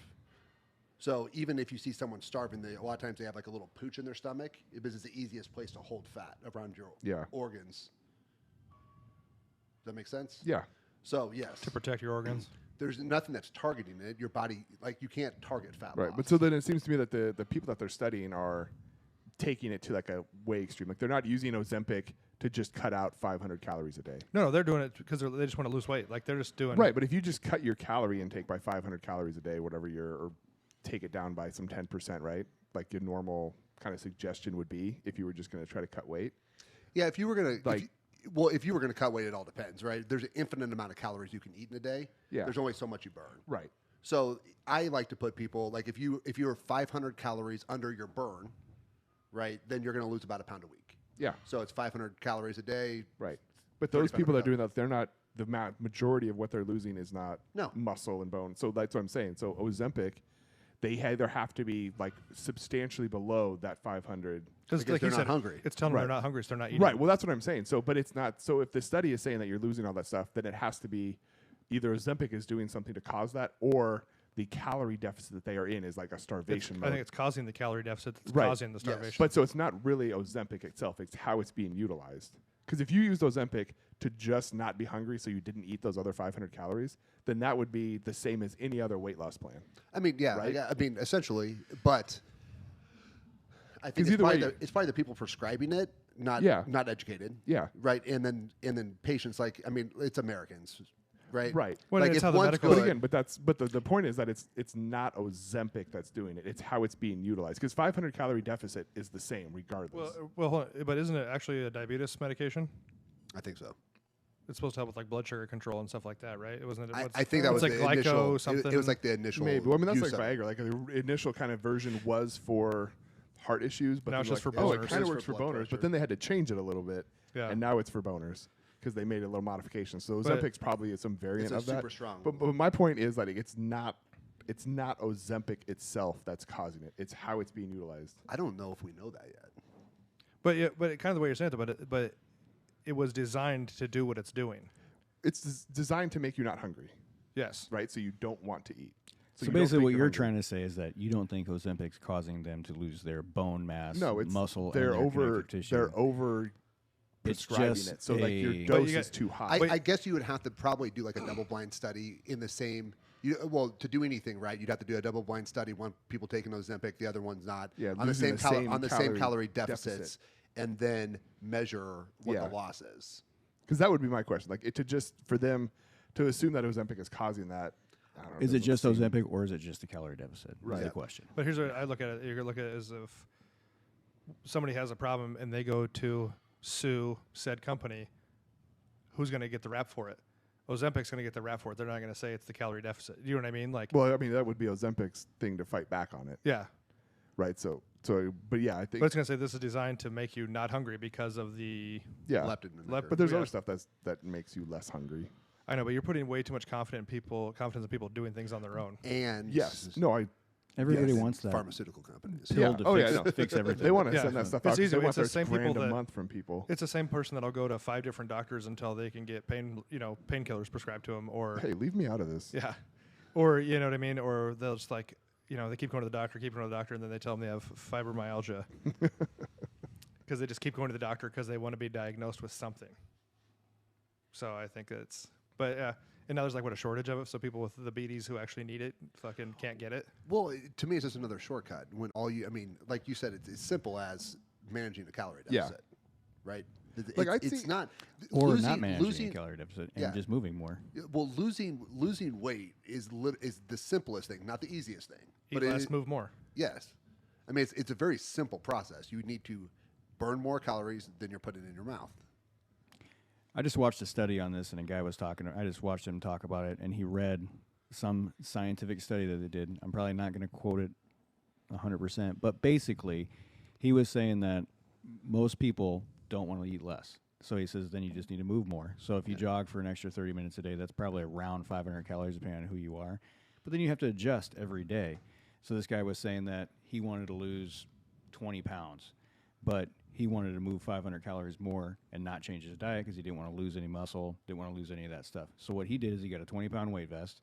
So even if you see someone starving, a lot of times they have like a little pooch in their stomach because it's the easiest place to hold fat around your Yeah. organs. Does that make sense? Yeah, So yes, to protect your organs. there's nothing that's targeting it. Your body, like you can't target fat right. loss. But so then it seems to me that the people that they're studying are taking it to like a way extreme. Like they're not using Ozempic to just cut out 500 calories a day. No, they're doing it because they just want to lose weight. Like they're just doing Right, but if you just cut your calorie intake by 500 calories a day, whatever or take it down by some 10%, right? Like your normal kind of suggestion would be if you were just going to try to cut weight. Yeah, if you were gonna Like- if you were gonna cut weight, it all depends, right? There's an infinite amount of calories you can eat in a day. Yeah. There's only so much you burn. Right. So I like to put people like if you're 500 calories under your burn, right, then you're gonna lose about a pound a week. Yeah. So it's 500 calories a day. Right. But those people that are 3,500 doing that, they're not the majority of what they're losing is not No. muscle and bone. So that's what I'm saying. So Ozempic, they either have to be like substantially below that 500. because because like you they're not said, hungry. It's telling Right. them they're not hungry, so they're not eating. Right. Well, that's what I'm saying. So, but it's not. So if the study is saying that you're losing all that stuff, then it has to be either Ozempic is doing something to cause that, or the calorie deficit that they are in is like a starvation I mode. think it's causing the calorie deficit that's Right. causing the Yes. starvation. But so it's not really Ozempic itself; it's how it's being utilized. Because if you used Ozempic to just not be hungry, so you didn't eat those other 500 calories, then that would be the same as any other weight loss plan. I mean, yeah, Right? I mean, essentially, but I think 'Cause it's either probably, way- it's probably the people prescribing it, not Yeah. not educated. Yeah. Right, and then patients like I mean, it's Americans, right? Right. Well, like it's if how the one's medical- good, But again, but the point is that it's not Ozempic that's doing it; it's how it's being utilized. Because 500 calorie deficit is the same regardless. well, hold on, but isn't it actually a diabetes medication? I think so. It's supposed to help with like blood sugar control and stuff like that, right? It wasn't. I think that was like the glyco initial. something. It was like the initial. Maybe. Well, I mean, that's use like of it. Viagra. Like the initial kind of version was for heart issues, but Now then it's just like, for oh, it boners. kind It's of works for for blood boners. pressure. But then they had to change it a little bit, Yeah. and now it's for boners because they made a little modification. So But- Ozempic's probably some variant It's a of that. super strong. But my point is that it's not Ozempic itself that's causing it. It's how it's being utilized. I don't know if we know that yet. But yeah, but kind of the way you're saying it, but it was designed to do what it's doing. It's designed to make you not hungry, Yes. right? So you don't want to eat. So you don't basically, think what you're hungry. trying to say is that you don't think Ozempic's causing them to lose their bone mass, No, it's muscle, They're and their over. connective tissue. They're over It's prescribing just it. So like your a- But dose you is got- too high. I guess you would have to probably do like a double-blind study in the same. Well, to do anything right, you'd have to do a double-blind study. One people taking Ozempic, the other one's not. Yeah, on the losing same, the on the same same calorie deficits, deficit. and then measure what Yeah. the loss is. Because that would be my question. Like to just for them to assume that Ozempic is causing that. I don't know, Is it doesn't just seem- Ozempic or is it just the calorie deficit? Is Right. the question. But here's what I look at it. You're looking at it as if somebody has a problem and they go to sue said company. Who's going to get the rap for it? Ozempic's going to get the rap for it. They're not going to say it's the calorie deficit. You know what I mean? Like, Well, I mean that would be Ozempic's thing to fight back on it, yeah. right? So, but yeah, I think But it's going to say this is designed to make you not hungry because of the. yeah. Leptin. Lep- But there's Yeah. other stuff that makes you less hungry. I know, but you're putting way too much confidence in people doing things on their own. and Yes. No, I. Everybody Yes. wants that pharmaceutical companies. pill Yeah. to Oh, yeah, fix, I know. fix everything. They want to Yeah. send that stuff It's out. 'cause easy. They want It's the their same people grand a that- month from people. It's the same person that'll go to 5 different doctors until they can get painkillers prescribed to them, or Hey, leave me out of this. yeah, or you know what I mean, or they'll just like they keep going to the doctor, and then they tell them they have fibromyalgia because they just keep going to the doctor because they want to be diagnosed with something. So I think it's, but yeah. And now there's like a shortage of it, so people with the BDs who actually need it fucking can't get it. Well, to me, it's just another shortcut. When like you said, it's as simple as managing a calorie deficit, right? It's not or not managing a calorie deficit and just moving more. Well, losing weight is the simplest thing, not the easiest thing. Eat less, move more. Yes, I mean it's a very simple process. You need to burn more calories than you're putting in your mouth. I just watched a study on this, and a guy was talking. I just watched him talk about it, and he read some scientific study that they did. I'm probably not going to quote it 100%, but basically, he was saying that most people don't want to eat less. So he says then you just need to move more. So if you jog for an extra 30 minutes a day, that's probably around 500 calories depending on who you are. But then you have to adjust every day. So this guy was saying that he wanted to lose 20 pounds, but he wanted to move 500 calories more and not change his diet because he didn't want to lose any muscle, didn't want to lose any of that stuff. So what he did is he got a 20-pound weight vest,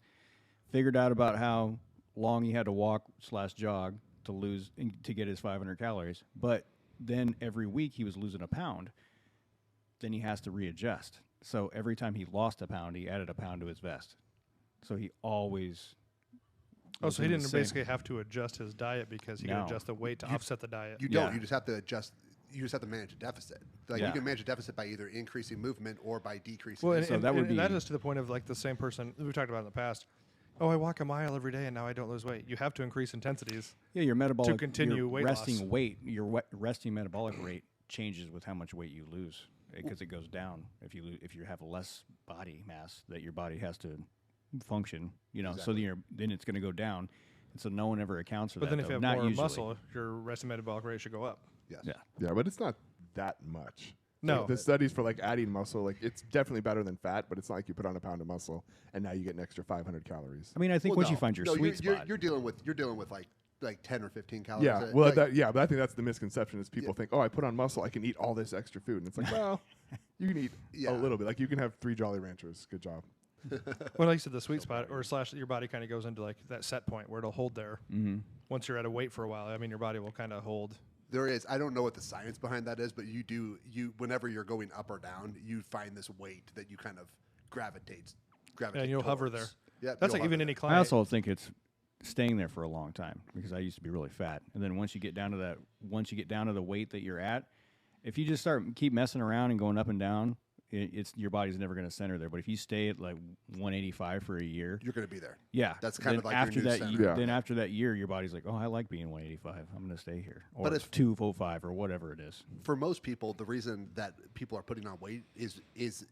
figured out about how long he had to walk/jog to get his 500 calories. But then every week he was losing a pound. Then he has to readjust. So every time he lost a pound, he added a pound to his vest. So he always... Oh, so he didn't basically have to adjust his diet because he could adjust the weight to offset the diet. You don't. You just have to adjust. You just have to manage a deficit. Like you can manage a deficit by either increasing movement or by decreasing. Well, and that is to the point of like the same person we've talked about in the past. Oh, I walk a mile every day and now I don't lose weight. You have to increase intensities. Yeah, your metabolic to continue weight resting loss. Your resting metabolic rate changes with how much weight you lose because it goes down if you have less body mass that your body has to function. Exactly. So then it's going to go down. And so no one ever accounts for that. But then if you have not more usually. muscle, your resting metabolic rate should go up. Yes. Yeah, but it's not that much. No. Like, the studies for like adding muscle, like it's definitely better than fat, but it's not like you put on a pound of muscle and now you get an extra 500 calories. I mean, I think once you find your sweet spot, you're dealing with like 10 or 15 calories. Yeah, well, but I think that's the misconception is people think, oh, I put on muscle, I can eat all this extra food, and it's like, well, you can eat a little bit. Like you can have 3 Jolly Ranchers. Good job. Well, like you said, the sweet spot or / your body kind of goes into like that set point where it'll hold there. Mm-hmm. Once you're at a weight for a while, I mean, your body will kind of hold. There is. I don't know what the science behind that is, but you whenever you're going up or down, you find this weight that you kind of gravitate. And you'll hover there. Yeah, that's like even any client. I also think it's staying there for a long time because I used to be really fat, and then once you get down to the weight that you're at, if you just keep messing around and going up and down, it's your body's never going to center there. But if you stay at like 185 for a year, you're going to be there. Yeah, that's kind of like after your new that. center. Then after that year, your body's like, oh, I like being 185. I'm going to stay here, or but it's 205 or whatever it is. For most people, the reason that people are putting on weight is it's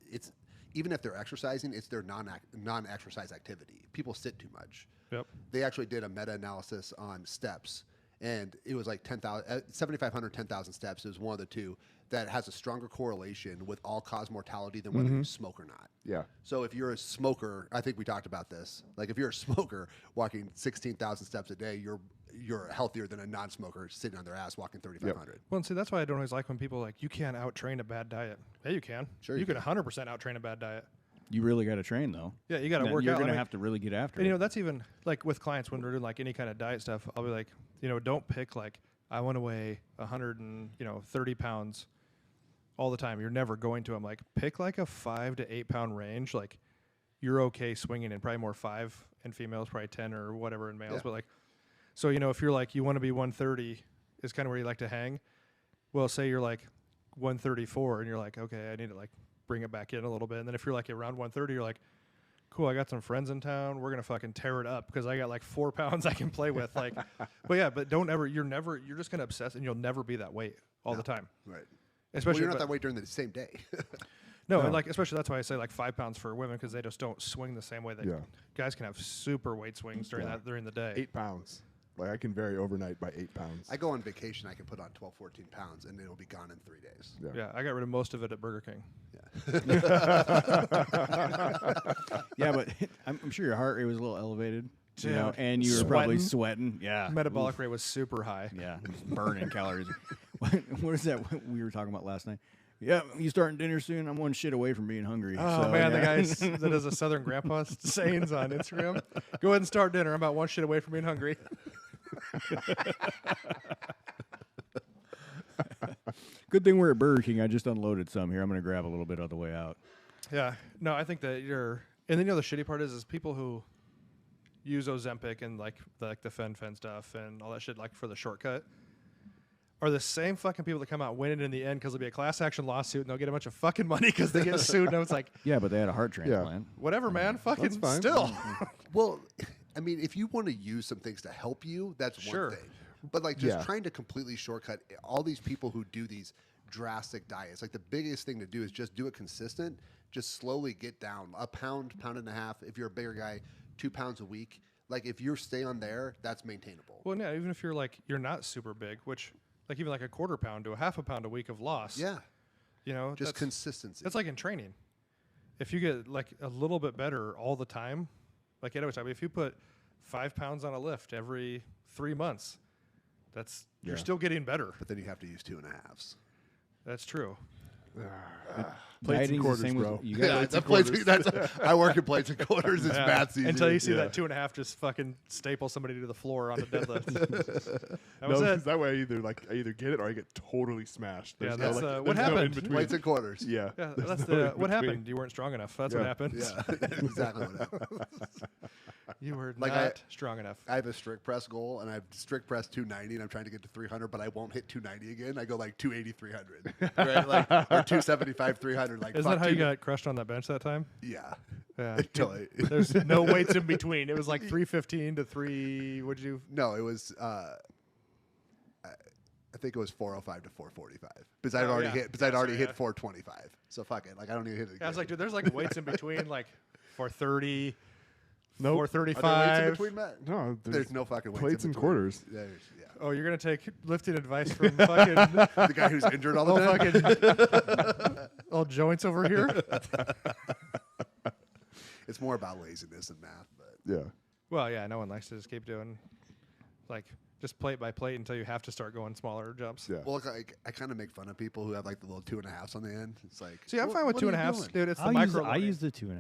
even if they're exercising, it's their non-exercise activity. People sit too much. Yep. They actually did a meta-analysis on steps, and it was like 7,500, 10,000 steps. It was one of the two that has a stronger correlation with all-cause mortality than whether you smoke or not. Yeah. So if you're a smoker, I think we talked about this. Like if you're a smoker walking 16,000 steps a day, you're healthier than a non-smoker sitting on their ass walking 3,500. Yep. Well, and see, that's why I don't always like when people you can't out-train a bad diet. Yeah, you can. Sure you can 100% out-train a bad diet. You really got to train, though. Yeah, you got to work out. You're going to have to really get after it. And, that's even, like, with clients when we're doing, like, any kind of diet stuff, I'll be like, don't pick, like, I want to weigh 130 pounds all the time. You're never going to. I'm like, pick, like, a 5 to 8 pound range. Like, you're okay swinging in probably more 5 in females, probably 10 or whatever in males. Yeah. But, like, so, if you're, like, you want to be 130 is kind of where you like to hang. Well, say you're, like, 134 and you're like, okay, I need to, like, bring it back in a little bit. And then if you're like around 130, you're like, cool, I got some friends in town. We're going to fucking tear it up because I got like 4 pounds I can play with. Like, but don't ever, you're just going to obsess and you'll never be that weight all the time. Right. Especially you're not that weight during the same day. No, and like, especially that's why I say like 5 pounds for women because they just don't swing the same way that guys can have super weight swings during the day. 8 pounds. Like I can vary overnight by 8 pounds. I go on vacation, I can put on 12, 14 pounds, and it'll be gone in 3 days. Yeah, I got rid of most of it at Burger King. Yeah, but I'm sure your heart rate was a little elevated, Yeah. and you were probably sweating. Yeah, Metabolic rate was super high. Yeah, just burning calories. What is that we were talking about last night? Yeah, you starting dinner soon? I'm one shit away from being hungry. Oh, so, man, yeah. the guy that is a Southern grandpa sayings on Instagram. Go ahead and start dinner. I'm about one shit away from being hungry. Good thing we're at Burger King. I just unloaded some here. I'm going to grab a little bit on the way out. Yeah. No, I think that and then the shitty part is people who use Ozempic and like the fen stuff and all that shit like for the shortcut are the same fucking people that come out winning in the end because there'll be a class action lawsuit and they'll get a bunch of fucking money because they get sued. And it's like, Yeah, but they had a heart transplant. whatever, man. Fucking fine. still. Well, I mean, if you want to use some things to help you, that's Sure. one thing. But like just Yeah. trying to completely shortcut all these people who do these drastic diets, like the biggest thing to do is just do it consistent. Just slowly get down a pound, pound and a half. If you're a bigger guy, 2 pounds a week. Like if you're stay on there, that's maintainable. Well, yeah, even if you're not super big, which like even like a quarter pound to a half a pound a week of loss. Yeah, You know, just that's, consistency. that's like in training. If you get like a little bit better all the time, like at every time, if you put 5 pounds on a lift every 3 months, you're Yeah. still getting better. But then you have to use 2.5s. That's true. Plates and Dieting's the quarters, same with- bro. you Yeah, gotta- that plates, I work in plates and quarters. It's math season. Until you see Yeah. that 2.5 just fucking staple somebody to the floor on a deadlift. That No, was because it. that way I either get it or I get totally smashed. Yeah, There's that's, no, what there's no in happened. between. Plates and quarters. Yeah. Yeah, There's that's no in what between. happened. You weren't strong enough. That's what Yeah. happened. Yeah, exactly what happened. You were Like not strong enough. I have a strict press goal, and I have strict press 290, and I'm trying to get to 300, but I won't hit 290 again. I go like 280, 300, right? Like or 275, 300. Like Isn't that how you got crushed on that bench that time? Yeah. Yeah. Totally. There's no weights in between. It was like 315 to 3. What'd you? No, it was. I think it was 405 to 445 because I'd Oh, already yeah. hit. Because Yeah, I'd already sorry, hit yeah. 425. So fuck it. Like I don't need to hit it. Yeah, I was again. like, dude, there's like weights in between, like 430, Nope. Are there weights in 435. between, Matt? No, There's no fucking weights plates in and between. quarters. There's, yeah. Oh, you're gonna take lifting advice from fucking The guy who's injured all the all time. fucking all joints over here. It's more about laziness than math, but Yeah. Well, yeah, no one likes to just keep doing like just plate by plate until you have to start going smaller jumps. Yeah. well, look, I kind of make fun of people who have like the little 2.5s on the end. It's like, See, I'm "What- fine with what are you 2.5s, doing?" dude. It's the I micro. use the 2.5.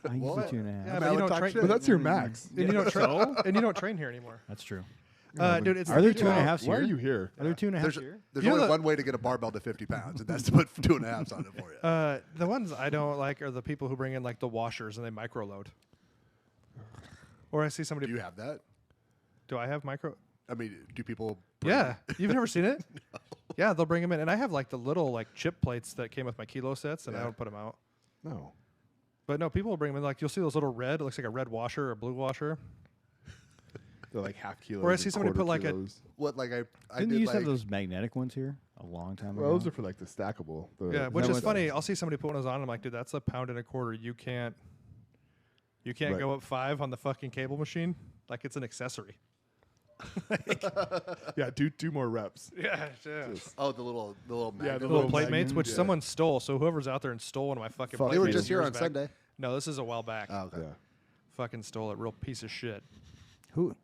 I use Well, the 2.5. Yeah, I'm but out you with don't talk train. shit. But that's your max. And you don't train. And you don't train here anymore. That's true. Dude, it's Are there the- 2.5s Why here? are you here? Are there 2.5 There's, here? there's You know only the- one way to get a barbell to 50 pounds, and that's to put 2.5s on it for you. The ones I don't like are the people who bring in like the washers and they micro load. Or I see somebody. Do you have that? Do I have micro? I mean, do people? bring- Yeah, you've never seen it? Yeah, they'll bring them in, and I have like the little like chip plates that came with my kilo sets, and I Yeah. don't put them out. No. But no, people will bring them in. Like you'll see those little red. It looks like a red washer or a blue washer. They're like half kilos. Or I and see somebody quarter put like a- kilos. What like I Didn't did you used like to have those magnetic ones here a long time ago? Well, those are for like the stackable. Yeah, which that is what- funny. I'll see somebody put one of those on. And I'm like, dude, that's a pound and a quarter. You can't Right. go up 5 on the fucking cable machine. Like it's an accessory. Yeah, do more reps. Yeah, yeah. oh the little magnet. the Little little plate mates, magnet, which yeah. someone stole. So whoever's out there and stole one of my fucking Fuck, plate They were mates just here years on back. Sunday. No, this is a while back. Oh, okay. Yeah. Fucking stole it. Real piece of shit. Who?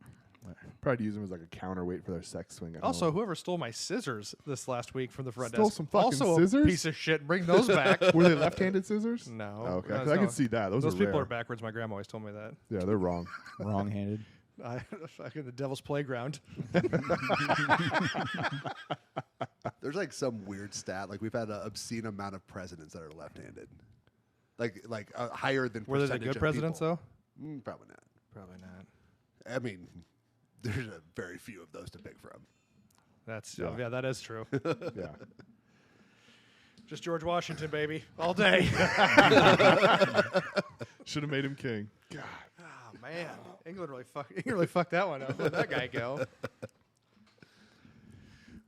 Probably use them as like a counterweight for their sex swing. At Also, home. whoever stole my scissors this last week from the front Stole desk. some fucking also scissors? a piece of shit. Bring those back. Were they left-handed scissors? No. Oh, okay. No, 'Cause I no. can see that. Those people rare. are backwards. My grandma always told me that. Yeah, they're wrong. Wrong-handed. Fucking the devil's playground. There's like some weird stat. Like we've had an obscene amount of presidents that are left-handed. Like higher than. Were they the percentage good of presidents people. though? Probably not. Probably not. I mean, there's a very few of those to pick from. That's Yeah. yeah, that is true. Yeah. Just George Washington, baby, all day. Should have made him king. God. Oh man, England really fucked that one up. Where'd that guy go?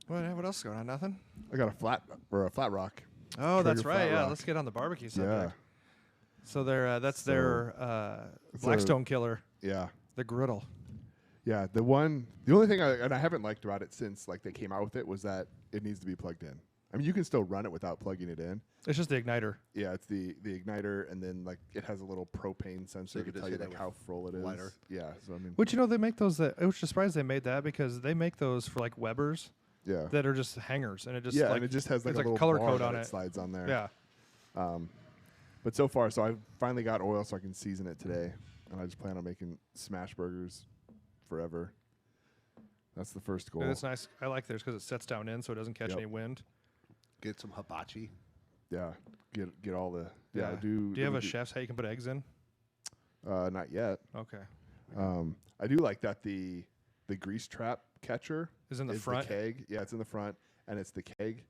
What else is going on? Nothing. I got a flat rock. Oh, that's Traeger right. Yeah, Flatrock. let's get on the barbecue Yeah. subject. So that's So, their it's Blackstone killer, Yeah. the griddle. Yeah. The only thing I haven't liked about it since like they came out with it was that it needs to be plugged in. I mean, you can still run it without plugging it in. It's just the igniter. Yeah, it's the igniter, and then like it has a little propane sensor you to could tell just you hit it like how full it is. lighter. Yeah, so I mean, Which they make those. I was surprised they made that because they make those for like Weber's yeah, that are just hangers, and it just yeah, like, and it just has like it's a like little color bar code that on it it. slides on there. Yeah. But so far, so I finally got oil, so I can season it today, and I just plan on making smash burgers forever. That's the first goal. And it's nice. I like theirs because it sets down in, so it doesn't catch Yep. any wind. Get some hibachi. Yeah, get all the Yeah. Do you have a chef's hat you can put eggs in? Not yet. Okay. I do like that the grease trap catcher Is in the front? The keg. Yeah, it's in the front, and it's the keg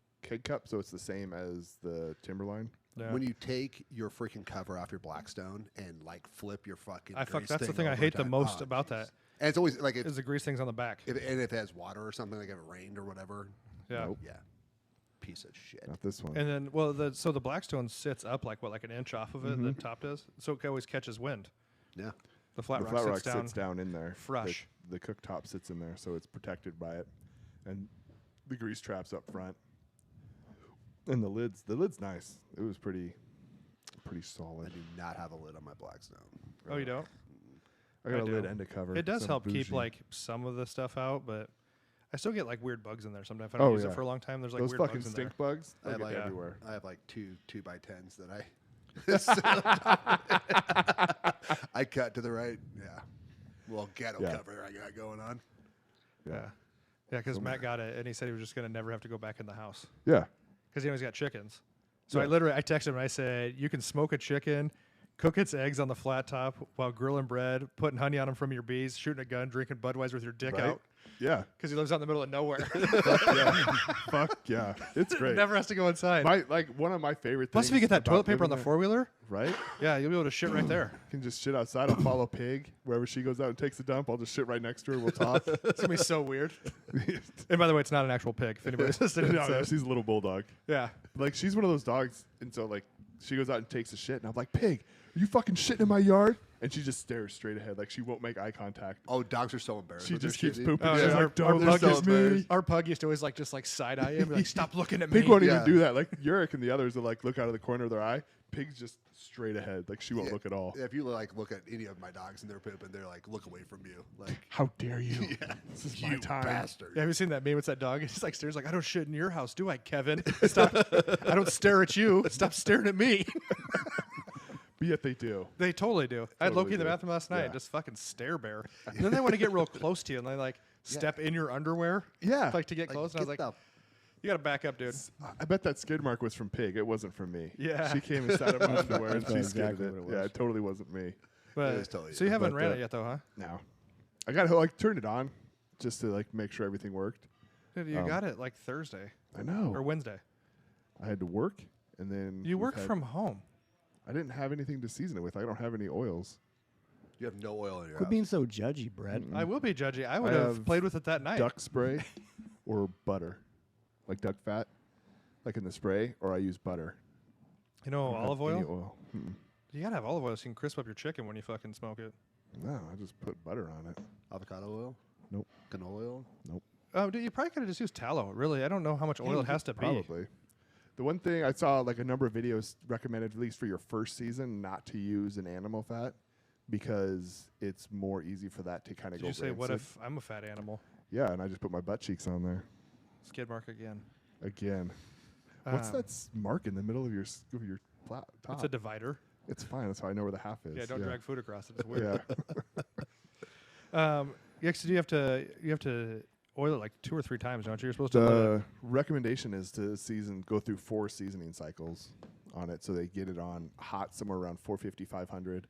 cup, so it's the same as the Timberline. Yeah. When you take your freaking cover off your Blackstone and like flip your fucking grease that's the thing thing I over hate the time- most oh, about jeez. that. And it's always like Is the grease things on the back. if it has water or something, like if it rained or whatever. Yeah. Nope. Yeah. Piece of shit. Not this one. And then, well, so the Blackstone sits up like an inch off of it. The top does, so it always catches wind. Yeah. The flat the rock flat rock sits down. sits down in there. Fresh. The cooktop sits in there, so it's protected by it, and the grease traps up front. And the lid's nice. It was pretty I solid. do not have a lid on my Blackstone. Oh, you don't? I got I a lid do. and a cover. It does so I'm help keep bougie. like some of the stuff out, but I still get like weird bugs in there sometimes. If I don't use it for a long time, there's like those weird fucking bugs in stink there. bugs. I have They'll get like everywhere. I have like two 2x10s that I cut to the right. Yeah. Well, ghetto Yeah. cover I got going on. Yeah, because Matt got it, and he said he was just gonna never have to go back in the house Yeah. because he always got chickens. So Yeah. I texted him and I said, you can smoke a chicken, cook its eggs on the flat top while grilling bread, putting honey on them from your bees, shooting a gun, drinking Budweiser with your dick Right? out Yeah. because he lives out in the middle of nowhere. Fuck yeah. It's great. Never has to go inside. One of my favorite Plus, things. if you get that about toilet paper on living the there- four wheeler, Right? yeah, you'll be able to shit right there. You can just shit outside. I'll follow Pig wherever she goes out and takes a dump. I'll just shit right next to her. We'll talk. It's gonna be so weird. And by the way, it's not an actual pig. If anybody's listening, No, no, she's a little bulldog. yeah. Like, she's one of those dogs, and so like she goes out and takes a shit, and I'm like, Pig, are you fucking shitting in my yard? And she just stares straight ahead, like she won't make eye contact. Oh, dogs are so embarrassed. She when they're just keeps shitting. pooping. Oh, She's yeah. like, Our don't pug look is at so me. embarrassed. Our pug used to always just side eye him, like stop looking at me. Pig won't Yeah. even do that. Like Yurik and the others will like look out of the corner of their eye. Pig's just straight ahead, like she won't Yeah. look at all. If you like look at any of my dogs and they're pooping, they're like, look away from you. Like, How dare you? This is my you time. bastard. Yeah, have you seen that meme with that dog? He's like stares like I don't shit in your house, do I, Kevin? Stop! I don't stare at you. Stop staring at me. But yet they do. They totally do. I had Totally Loki in the do. bathroom last night, Yeah. just fucking stare bear. And then they want to get real close to you, and they like step in your underwear, Yeah. like to get Like, close. And I was like, get you gotta back up, dude. I bet that skid mark was from Pig. It wasn't from me. Yeah. She came and sat in my underwear and That's she exactly skidded it. what it Yeah, was. it totally wasn't me. But, was totally so you you. haven't But, ran it yet, though, huh? No. I got to like turned it on just to like make sure everything worked. Dude, you got it like Thursday I know. or Wednesday. I had to work and then You we've work had- from home. I didn't have anything to season it with. I don't have any oils. You have no oil in your Quit house. being so judgy, Brett. I will be judgy. I would I have have played with it that night. Duck spray or butter. Like duck fat, like in the spray, or I use butter. You know, I don't have olive any oil. Mm-mm. You gotta have olive oil so you can crisp up your chicken when you fucking smoke it. No, I just put butter on it. Avocado oil? Nope. Canola oil? Oh, dude, you probably could have just used tallow. Really, I don't know how much oil it has to be. Probably. The one thing I saw, like a number of videos recommended, at least for your first season, not to use an animal fat because it's more easy for that to kind of Did go you say, what rancid. if I'm a fat animal? Yeah, and I just put my butt cheeks on there Skid mark again. again. What's Um, that mark in the middle of your top? It's a divider. It's fine. That's how I know where the half is. Yeah, don't drag food across it. It's weird. Yeah. Yeah, so you have to oil it like 2 or 3 times, don't you? You're supposed to let it. The recommendation is to go through 4 seasoning cycles on it, so they get it on hot somewhere around 450, 500.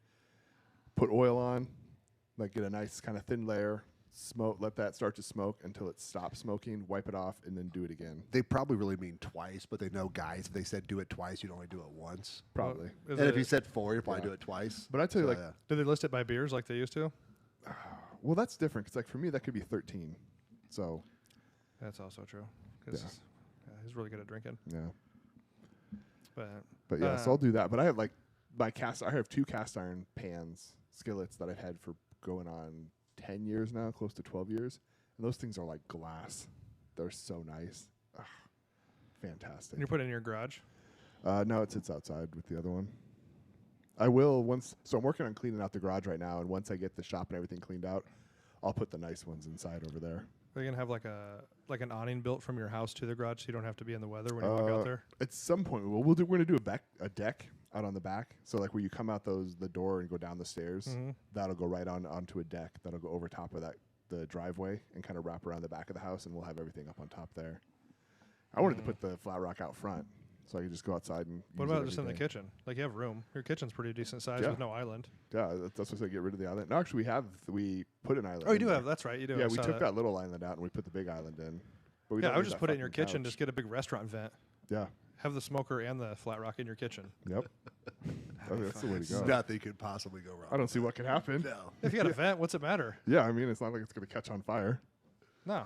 Put oil on, like get a nice kind of thin layer. Smoke, let that start to smoke until it stops smoking. Wipe it off, and then do it again. They probably really mean twice, but they know guys, if they said do it twice, you'd only do it once. Probably. Is And it- if you said 4, you'd probably Yeah. do it twice. But I tell you, So, like, yeah. do they list it by beers like they used to? well, that's different. Because like for me, that could be 13. So That's also true. 'Cause, Yeah. he's really good at drinking. yeah. But Yeah, so I'll do that. But I have like I have 2 cast iron pans, skillets that I've had for going on 10 years now, close to 12 years. And those things are like glass. They're so nice. Ugh, fantastic. and you put it in your garage. No, it sits outside with the other one. I will once. So I'm working on cleaning out the garage right now. And once I get the shop and everything cleaned out, I'll put the nice ones inside over there. Are you gonna have like an awning built from your house to the garage so you don't have to be in the weather when you walk out there? At some point, we're going to do a deck out on the back. So like where you come out the door and go down the stairs, Mhm. that'll go right onto a deck. That'll go over top of that the driveway and kind of wrap around the back of the house, and we'll have everything up on top there. I wanted to put the Flatrock out front, so I could just go outside and. What use it about every just in the day. kitchen? Like you have room. Your kitchen's pretty decent size Yeah. with no island. Yeah, that's what I said. Get rid of the island. No, actually, we put an island. Oh, you in do there. have. That's right. You do. Yeah, I we saw took that little island out and we put the big island in. But we Yeah, don't I would use just that put it in your fucking kitchen. couch. Just get a big restaurant vent. Yeah. Have the smoker and the flat rock in your kitchen. Yep. I think that's the way to go. Nothing could possibly go wrong. I don't see what could happen. No. If you got a vent, what's it matter? Yeah, I mean, it's not like it's going to catch on fire. No.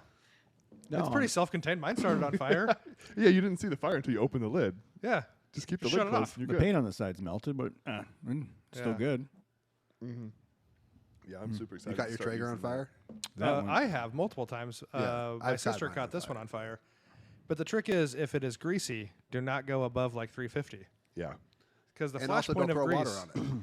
No, It's pretty self-contained. Mine started on fire. Yeah, you didn't see the fire until you opened the lid. Yeah. Just keep the Shut lid it closed. off. And the you're good. paint on the side's melted, but still Yeah. good. Mm-hmm. Yeah, I'm super excited. You got to your start Traeger on using that. fire? That one. I have multiple times. Yeah, My I've sister got mine caught on this fire. one on fire. But the trick is, if it is greasy, do not go above like 350. Yeah. Because the And flash also point don't of throw grease. water on it.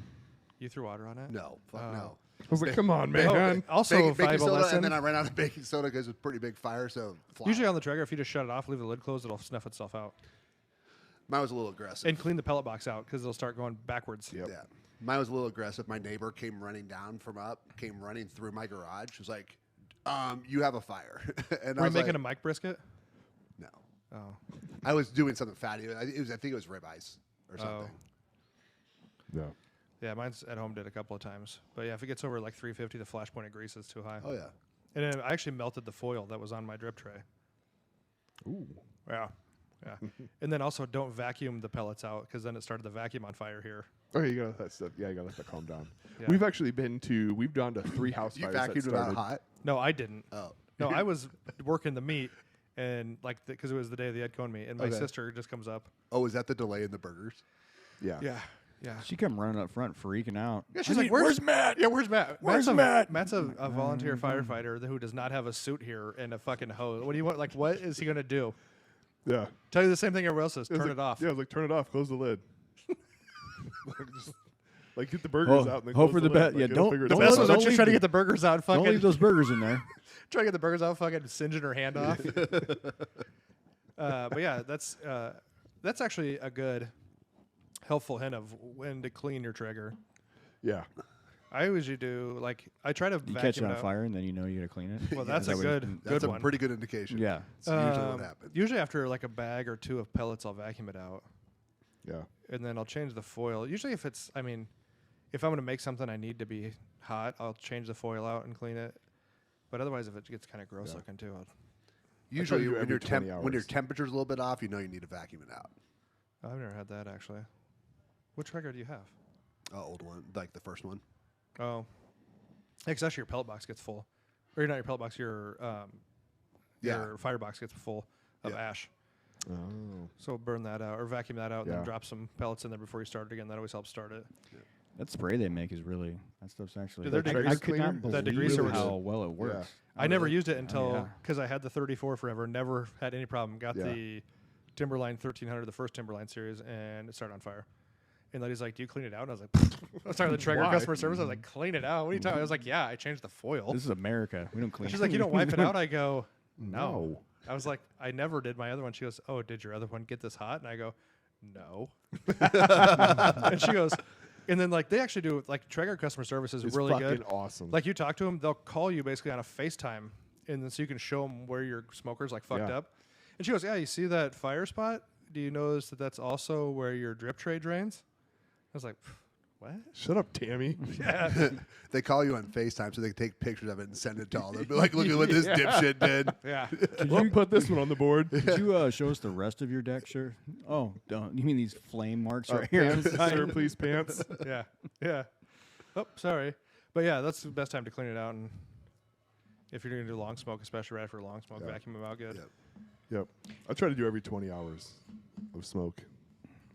You threw water on it? No. Fuck Oh. no. I was like, come on, man. Also, baking valuable soda, lesson. and then I ran out of baking soda because it was a pretty big fire. So flour. Usually on the Traeger, if you just shut it off, leave the lid closed, it'll snuff itself out. Mine was a little aggressive. And clean the pellet box out because it'll start going backwards. Yep. Yeah. Mine was a little aggressive. My neighbor came running down from up, came running through my garage. She was like, you have a fire. And Were I you was making like, a mic brisket? No. Oh. I was doing something fatty. I think it was ribeyes or something. Yeah. Yeah, mine's at home did a couple of times. But yeah, if it gets over like 350, the flash point of grease is too high. Oh, yeah. And then I actually melted the foil that was on my drip tray. Ooh. Yeah. Yeah. And then also don't vacuum the pellets out because then it started the vacuum on fire here. Okay, you gotta let that stuff. Yeah, you gotta let that calm down. Yeah. We've actually we've gone to 3 house You fires that vacuumed it out started. hot? No, I didn't. Oh. No, I was working the meat and like because it was the day of the Ed Cohn meat, and my Okay. sister just comes up. Oh, is that the delay in the burgers? Yeah. Yeah. Yeah. She come running up front, freaking out. Yeah, she's like, "Where's Matt? Yeah, where's Matt? Where's Matt's Matt?" Matt's a volunteer firefighter who does not have a suit here and a fucking hose. What do you want? Like, what is he gonna do? Yeah. Tell you the same thing everyone else says. It was Turn like- it off. Yeah, I was like, turn it off. Close the lid. Like, get the burgers out and then hope close for the lid. best. Like, Yeah, it'll don't. figure The don't best let- was don't when she's leave trying to the- get the burgers out. Don't Fucking leave those burgers in there. trying to get the burgers out. Fucking singeing her hand off. But yeah, that's actually a good, helpful hint of when to clean your Traeger. Yeah. I usually do like I try to You vacuum catch it it on out. fire, and then you know you got to clean it. Well, that's Is a that good, what- That's good a one. pretty good indication. Yeah. It's usually Um, what happens. Usually after like a bag or two of pellets, I'll vacuum it out, Yeah. and then I'll change the foil. Usually, if it's, I mean, if I'm going to make something I need to be hot, I'll change the foil out and clean it. But otherwise, if it gets kind of gross Yeah. looking too, Usually, do when every your 20 when your hours. temperature's a little bit off, you know you need to vacuum it out. I've never had that actually. Which Traeger do you have? Old one, like the first one. Oh, because actually your pellet box gets full, or not your pellet box, your firebox gets full of Yeah. ash. Oh. So burn that out or vacuum that out, and Yeah. then drop some pellets in there before you start it again. That always helps start it. That spray they make is really that stuff's actually. Dude, their I degreaser could not cleaner- that believe degreaser was- how well it works. I never really? used it until yeah. because I had the 34 forever, never had any problem. Got Yeah. the Timberline 1300, the first Timberline series, and it started on fire. And lady's like, "Do you clean it out?" And I was like, I was talking to the Traeger Why? customer service. I was like, "Clean it out? What are you talking?" I was like, "Yeah, I changed the foil." This is America. We don't clean. She's like, "You don't wipe it out?" I go, "No." No. I was like, "I never did my other one." She goes, "Oh, did your other one get this hot?" And I go, "No." And she goes, and then like they actually do like Traeger customer service is It's really fucking good. awesome. Like you talk to them, they'll call you basically on a FaceTime, and then so you can show them where your smoker's like fucked Yeah. up. And she goes, "Yeah, you see that fire spot? Do you notice that that's also where your drip tray drains?" I was like, "What?" Shut up, Tammy. Yeah, They call you on FaceTime so they can take pictures of it and send it to all them. Be like, look at what this dipshit did. yeah. Well, put this one on the board. Could you show us the rest of your deck, sure? Oh, don't. You mean these flame marks right here? on the Pants, side? sir, please, pants. Yeah, yeah. Oh, sorry, but yeah, that's the best time to clean it out. And if you're gonna do long smoke, especially right after a long smoke, Yeah. vacuum them out good. Yep. Yep. I try to do every 20 hours of smoke.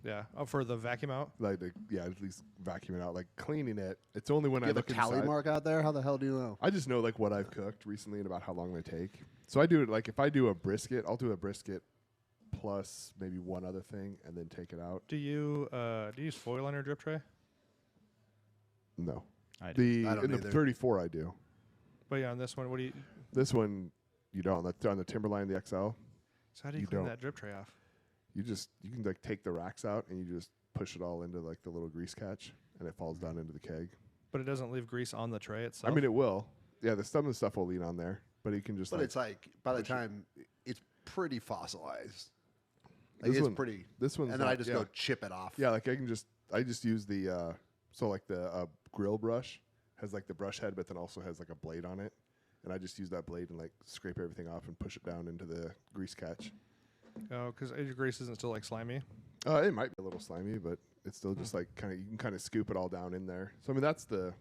Yeah. Oh, for the vacuum out. Like, at least vacuuming out. Like, cleaning it. It's only when You I have a look tally inside. mark out there? How the hell do you know? I just know, like, what I've cooked recently and about how long they take. So I do it, like, if I do a brisket, I'll do a brisket plus maybe one other thing and then take it out. Do you use foil on your drip tray? No. I do. The I don't in the either. 34 I do. But yeah, on this one, what do you? This one you don't. On the Timberline, the XL, So how do you, You clean don't. that drip tray off? you can like take the racks out and you just push it all into like the little grease catch and it falls down into the keg. But it doesn't leave grease on the tray itself. I mean, it will. Yeah, some of the stuff will lean on there, but you can just. But like, it's like by the time it's pretty fossilized. Like This it's one- pretty. this one's and then I not- just yeah. go chip it off. Yeah, like I just use the so like the grill brush has like the brush head, but then also has like a blade on it, and I just use that blade and like scrape everything off and push it down into the grease catch. Oh, because your grease isn't still like slimy. It might be a little slimy, but it's still just like kind of you can kind of scoop it all down in there. So I mean that's the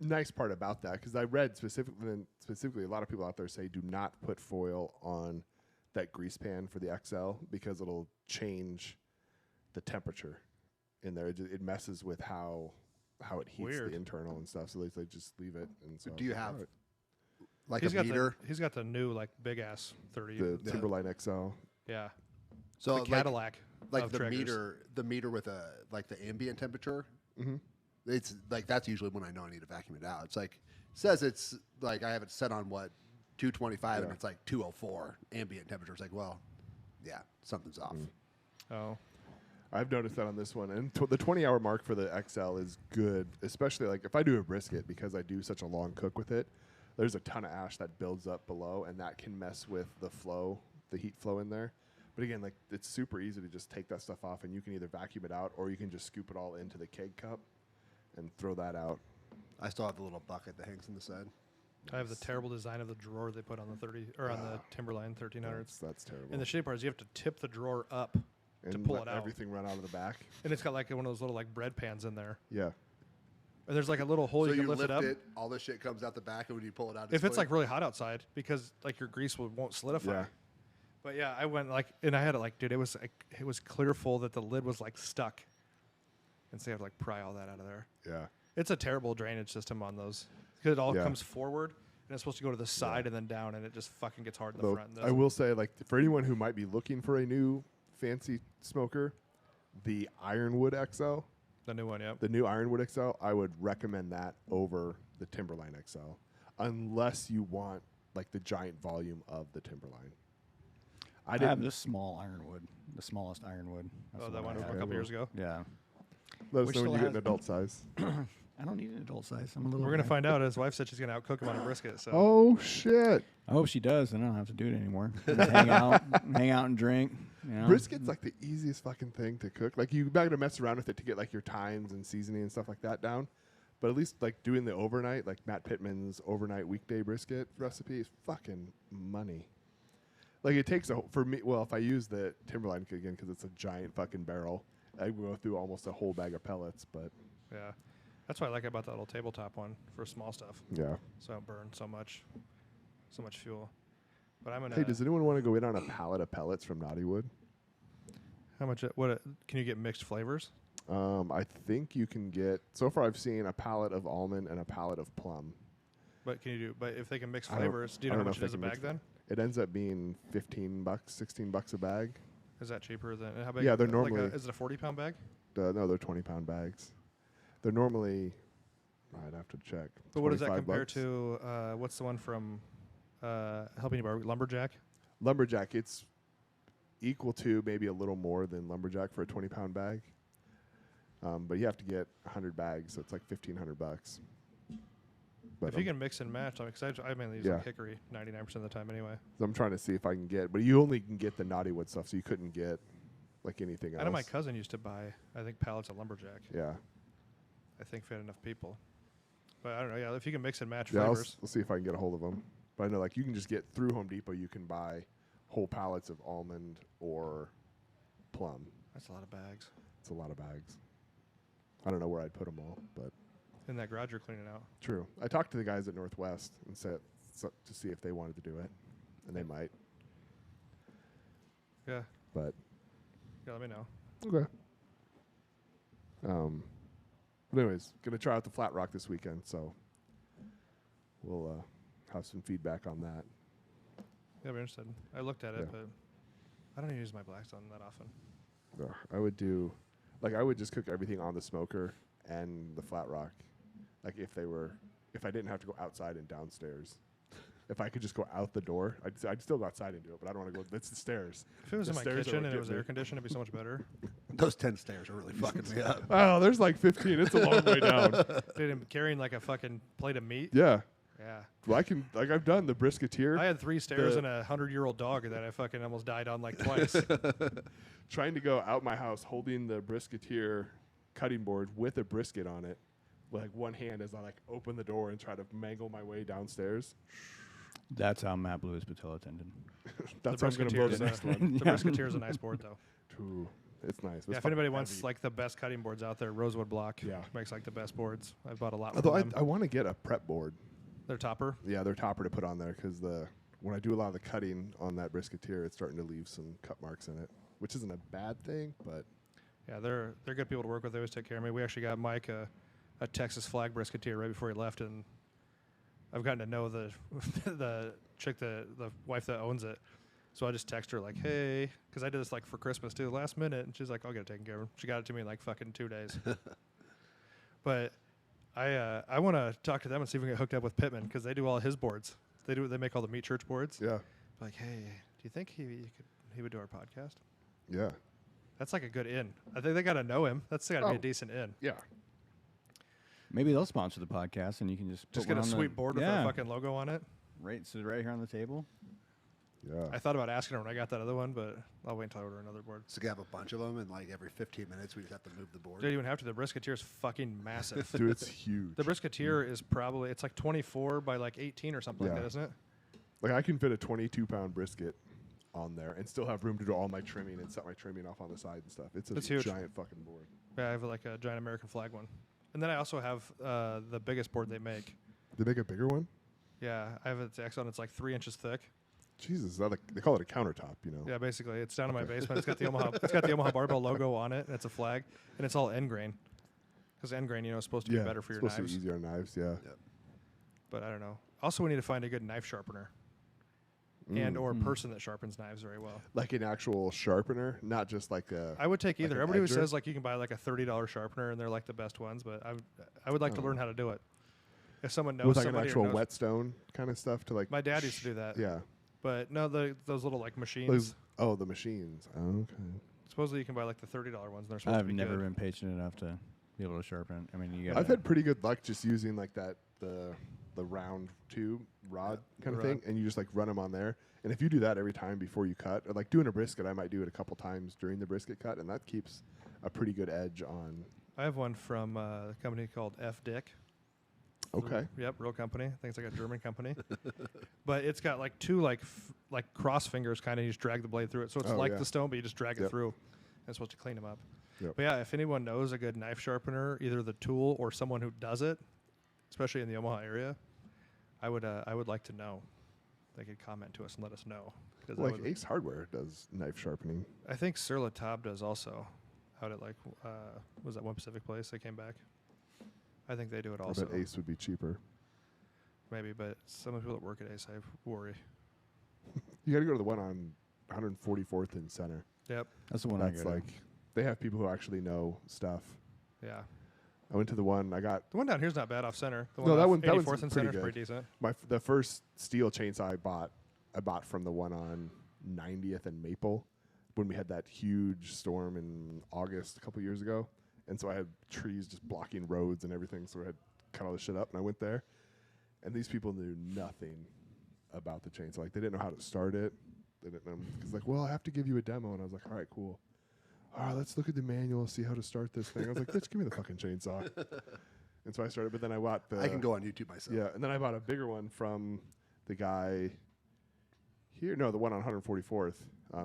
nice part about that, because I read specifically a lot of people out there say do not put foil on that grease pan for the XL because it'll change the temperature in there. It messes with how it heats Weird. the internal and stuff. So they just leave it. And so Do you have alright. like He's a got meter? he's got the new like big ass 30. the Yeah. Timberline XL? Yeah. So The like, Cadillac. like of the Traegers. meter with a like the ambient temperature. Mm-hmm. It's like that's usually when I know I need to vacuum it out. It's like says it's like I have it set on what 225 and Yeah. it's like 204 ambient temperature. It's like, well, yeah, something's off. Oh. I've noticed that on this one, and the 20-hour mark for the XL is good, especially like if I do a brisket, because I do such a long cook with it. There's a ton of ash that builds up below, and that can mess with the flow, the heat flow in there. But again, like it's super easy to just take that stuff off, and you can either vacuum it out or you can just scoop it all into the keg cup and throw that out. I still have the little bucket that hangs on the side. I have the terrible design of the drawer they put on the 30 or on the Timberline 1300s. That's terrible. And the shitty part is you have to tip the drawer up and pull let it out. everything run out of the back. and it's got like one of those little like bread pans in there. Yeah. And there's like a little hole so you can lift it up. all the shit comes out the back, and when you pull it out, If it's clean? like really hot outside, because like your grease won't solidify. Yeah. But yeah, I went like, and I had it like, dude, it was clear full that the lid was like stuck, and so you have to like pry all that out of there. Yeah. It's a terrible drainage system on those because it all Yeah. comes forward and it's supposed to go to the side and then down, and it just fucking gets hard in the Though front. I will say, like, for anyone who might be looking for a new fancy smoker, the Ironwood XL, The new one, yep. the new Ironwood XL, I would recommend that over the Timberline XL, unless you want like the giant volume of the Timberline. I have this small ironwood, the smallest ironwood. That's Oh, the that one I from a have. couple years ago. Yeah. Let us Which know when still you get an has- adult size. I don't need an adult size. I'm a little. We're gonna guy. find out. His wife said she's gonna outcook him on a brisket. So Oh shit! I hope she does, and I don't have to do it anymore. Just hang out and drink. You know? Brisket's like the easiest fucking thing to cook. Like you got to mess around with it to get like your times and seasoning and stuff like that down. But at least like doing the overnight, like Matt Pittman's overnight weekday brisket recipe is fucking money. Like it takes for me. Well, if I use the Timberline again because it's a giant fucking barrel, I go through almost a whole bag of pellets. But yeah, that's what I like about that little tabletop one for small stuff. yeah. So it burns so much fuel. But I'm gonna. Hey, does anyone want to go in on a pallet of pellets from Naughtywood? How much? Can you get mixed flavors? I think you can get. So far, I've seen a pallet of almond and a pallet of plum. But can you do? But if they can mix I don't- flavors, do you I know how don't know much if it is they a can bag mix then? It ends up being $15, $16 a bag. Is that cheaper than how big? Yeah, they're like normally- is it a 40-pound bag? No, they're 20-pound bags. They're normally. I'd have to check. But what does that 25 compare bucks. to? What's the one from Helping You Bar Lumberjack? Lumberjack? It's equal to maybe a little more than Lumberjack for a 20-pound bag. But you have to get 100 bags, so it's like $1,500. But If you can mix and match, because I mainly use Yeah. like hickory 99% of the time anyway. I'm trying to see if I can get, but you only can get the Naughtywood stuff, so you couldn't get like anything else. I know my cousin used to buy, I think, pallets of Lumberjack. Yeah, I think if he had enough people. But I don't know. Yeah, if you can mix and match yeah. flavors. I'll see if I can get a hold of them. But I know like you can just get through Home Depot. You can buy whole pallets of almond or plum. That's a lot of bags. It's a lot of bags. I don't know where I'd put them all, but In that garage you're cleaning out. true. I talked to the guys at Northwest and said to see if they wanted to do it, and they might. Yeah. But Yeah, let me know. okay. But anyways, gonna try out the Flatrock this weekend, so we'll have some feedback on that. Yeah, I'd be interested. I looked at it, Yeah. but I don't use my Blackstone that often. I would do, like, I would just cook everything on the smoker and the Flatrock, like if I didn't have to go outside and downstairs. If I could just go out the door, I'd still go outside and do it, but I don't want to go. It's the stairs. If it was The in my stairs are kitchen what and it get was me. air conditioned, it'd be so much better. Those 10 stairs are really fucking me up. Oh, there's like 15. It's a long way down. Dude, I'm carrying like a fucking plate of meat. Yeah. Yeah. Well, I've done the brisketeer. I had 3 stairs and a 100-year-old dog that I fucking almost died on like twice. Trying to go out my house holding the brisketeer cutting board with a brisket on it, with like one hand as I like open the door and try to mangle my way downstairs. That's how Matt blew his patella tendon. That's how I'm going to blow the Brisketeer's next one. The brisketeer is a nice board though. Ooh, it's nice. Yeah, if anybody wants like the best cutting boards out there, Rosewood Block Yeah. makes like the best boards. I bought a lot Although from them. I want to get a prep board. Their topper. Yeah, their topper to put on there because when I do a lot of the cutting on that brisketeer, it's starting to leave some cut marks in it, which isn't a bad thing, but Yeah, they're good people to work with. They always take care of me. We actually got Mike a Texas flag brisketeer right before he left, and I've gotten to know the the chick, the wife that owns it. So I just text her like, hey, because I did this like for Christmas too, last minute, and she's like, I'll get it taken care of. She got it to me in like fucking 2 days. But I want to talk to them and see if we can get hooked up with Pittman because they do all his boards. They make all the meat church boards. yeah, Like, hey, do you think he would do our podcast? yeah, That's like a good in. I think they got to know him. That's got to be Oh. a decent in. yeah. Maybe they'll sponsor the podcast, and you can just Just put get a one on sweet board with our fucking logo on it. sit right here on the table. Yeah. I thought about asking her when I got that other one, but I'll wait until I order another board. So we have a bunch of them, and like every 15 minutes, we just have to move the board. Don't even have to. The brisketeer is fucking massive. Dude, it's huge. The brisketeer is probably, it's like 24 by like 18 or something like Yeah. that, isn't it? Like I can fit a 22-pound brisket on there and still have room to do all my trimming and set my trimming off on the side and stuff. It's It's a huge. giant fucking board. Yeah, I have like a giant American flag one. And then I also have the biggest board they make. They make a bigger one? Yeah, I have it X on. It's like 3 inches thick. Jesus, they call it a countertop, you know? Yeah, basically, it's down in my basement. It's got the Omaha barbell logo on it, and it's a flag, and it's all end grain. Because end grain, is supposed to be better for your supposed knives. to be easier on knives, yeah. But I don't know. Also, we need to find a good knife sharpener, and or person that sharpens knives very well. Like an actual sharpener, not just like a... I would take like either. an Everybody edger? says like you can buy like a $30 sharpener, and they're like the best ones. But I would like to learn how to do it. If someone knows with like an somebody or actual knows- whetstone kind of stuff to like... My dad used to do that. Yeah. But no, those little like machines. The machines. Oh, okay. Supposedly you can buy like the $30 ones. And they're supposed to I've be never good. been patient enough to be able to sharpen. I mean, you got. I've had pretty good luck just using like the round tube rod kind of rod. thing, and you just like run them on there. And if you do that every time before you cut, or like doing a brisket, I might do it a couple times during the brisket cut, and that keeps a pretty good edge on. I have one from a company called F. Dick. Okay. Yep, real company. I think it's like a German company. But it's got like two like cross fingers kind of. You just drag the blade through it. So it's Oh, like yeah. the stone, but you just drag it Yep. through. And it's supposed to clean them up. Yep. But yeah, if anyone knows a good knife sharpener, either the tool or someone who does it, especially in the Omaha area, I would like to know. They could comment to us and let us know. 'Cause Well, I like would- Ace Hardware does knife sharpening. I think Sur La Table does also. Out at like was that One Pacific Place? They came back. I think they do it I also. bet Ace would be cheaper. Maybe, but some of the people that work at Ace, I worry. You got to go to the one on 144th in Center. Yep. That's the one That's I go like they have people who actually know stuff. Yeah. I went to the one I got. The one down here's not bad off center. The No, one that off one- that one's 84th and pretty center is good. pretty decent. The first steel chainsaw I bought from the one on 90th and Maple when we had that huge storm in August a couple years ago. And so I had trees just blocking roads and everything. So I had cut all this shit up and I went there. And these people knew nothing about the chainsaw. Like they didn't know how to start it. They didn't know. It's like, well, I have to give you a demo. And I was like, all right, cool. All right, let's look at the manual, see how to start this thing. I was like, bitch, give me the fucking chainsaw. And so I started, but then I bought the... I can go on YouTube myself. Yeah, and then I bought a bigger one from the guy here. No, the one on 144th,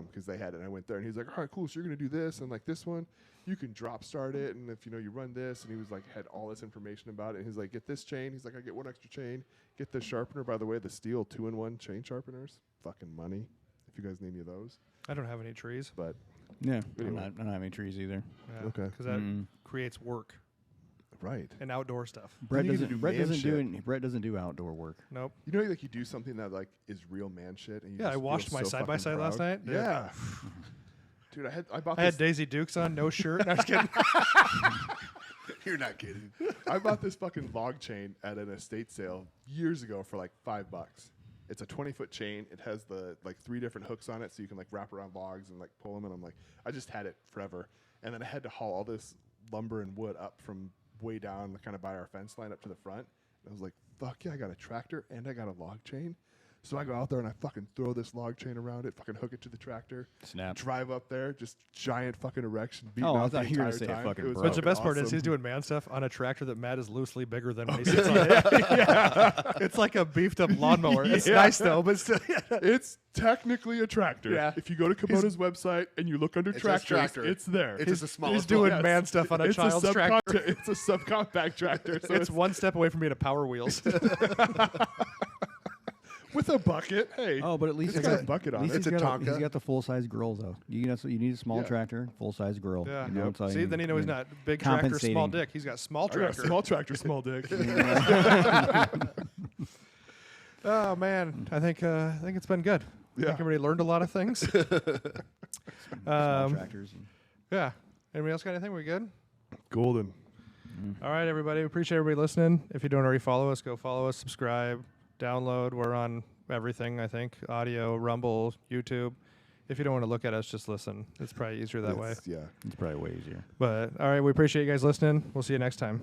because they had it. And I went there, and he's like, "All right, cool. So you're gonna do this, and like this one, you can drop start it, and if you run this." And he was like, had all this information about it. And he's like, "Get this chain." He's like, "I get one extra chain. Get this sharpener. By the way, the steel 2-in-1 chain sharpeners, fucking money. If you guys need any of those, I don't have any trees. but Yeah, Anyway. I'm not having trees either. Yeah, Okay. Because that Mm. creates work right. and outdoor stuff. Brett you need to doesn't. do Brett man doesn't do. shit. Any, Brett doesn't do outdoor work. Nope. Like you do something that like is real man shit. And you Yeah, just I washed feel my so side by fucking side last proud. night. Dude. Yeah. Dude, I bought I had this. Daisy Dukes on, no shirt. No, I was kidding. You're not kidding. I bought this fucking log chain at an estate sale years ago for like $5. It's a 20-foot chain. It has the like 3 different hooks on it, so you can like wrap around logs and like pull them. And I'm like, I just had it forever. And then I had to haul all this lumber and wood up from way down, kind of by our fence line up to the front. It was like fuck yeah, I got a tractor and I got a log chain. So I go out there and I fucking throw this log chain around it, fucking hook it to the tractor, Snap. drive up there, just giant fucking erection. Beating Oh, I out the thought you were entire gonna say a time. fucking It was bro. But the best part is awesome. he's doing man stuff on a tractor that Matt is loosely bigger than when he sits on it. Yeah. It's like a beefed up lawnmower. It's Yeah. nice though, but still. It's technically a tractor. Yeah. If you go to Kubota's website and you look under It says tractors, tractor. it's there. It's just the smallest He's doing one. man stuff on a It's child's tractor. It's a subcompact tractor. So It's one step away from being a Power Wheels. with a bucket. Hey. Oh, but at least it's he's got a bucket at on least it. It's he's a got Tonka. He's got the full size grill though. You need a small Yeah. tractor, full size grill. Yeah. You know, it's all See, you- then you know he's you- not big tractor, small compensating. dick. He's got small I got a tractor. small tractor, small dick. Oh man, I think it's been good. I Yeah. think everybody learned a lot of things. small tractors. And Yeah. Anybody else got anything? We good? Golden. All right, everybody. We appreciate everybody listening. If you don't already follow us, go follow us, subscribe, download. We're on everything, I think. Audio, Rumble, YouTube. If you don't want to look at us, just listen. It's probably easier that way. Yeah. It's probably way easier. But all right, we appreciate you guys listening. We'll see you next time.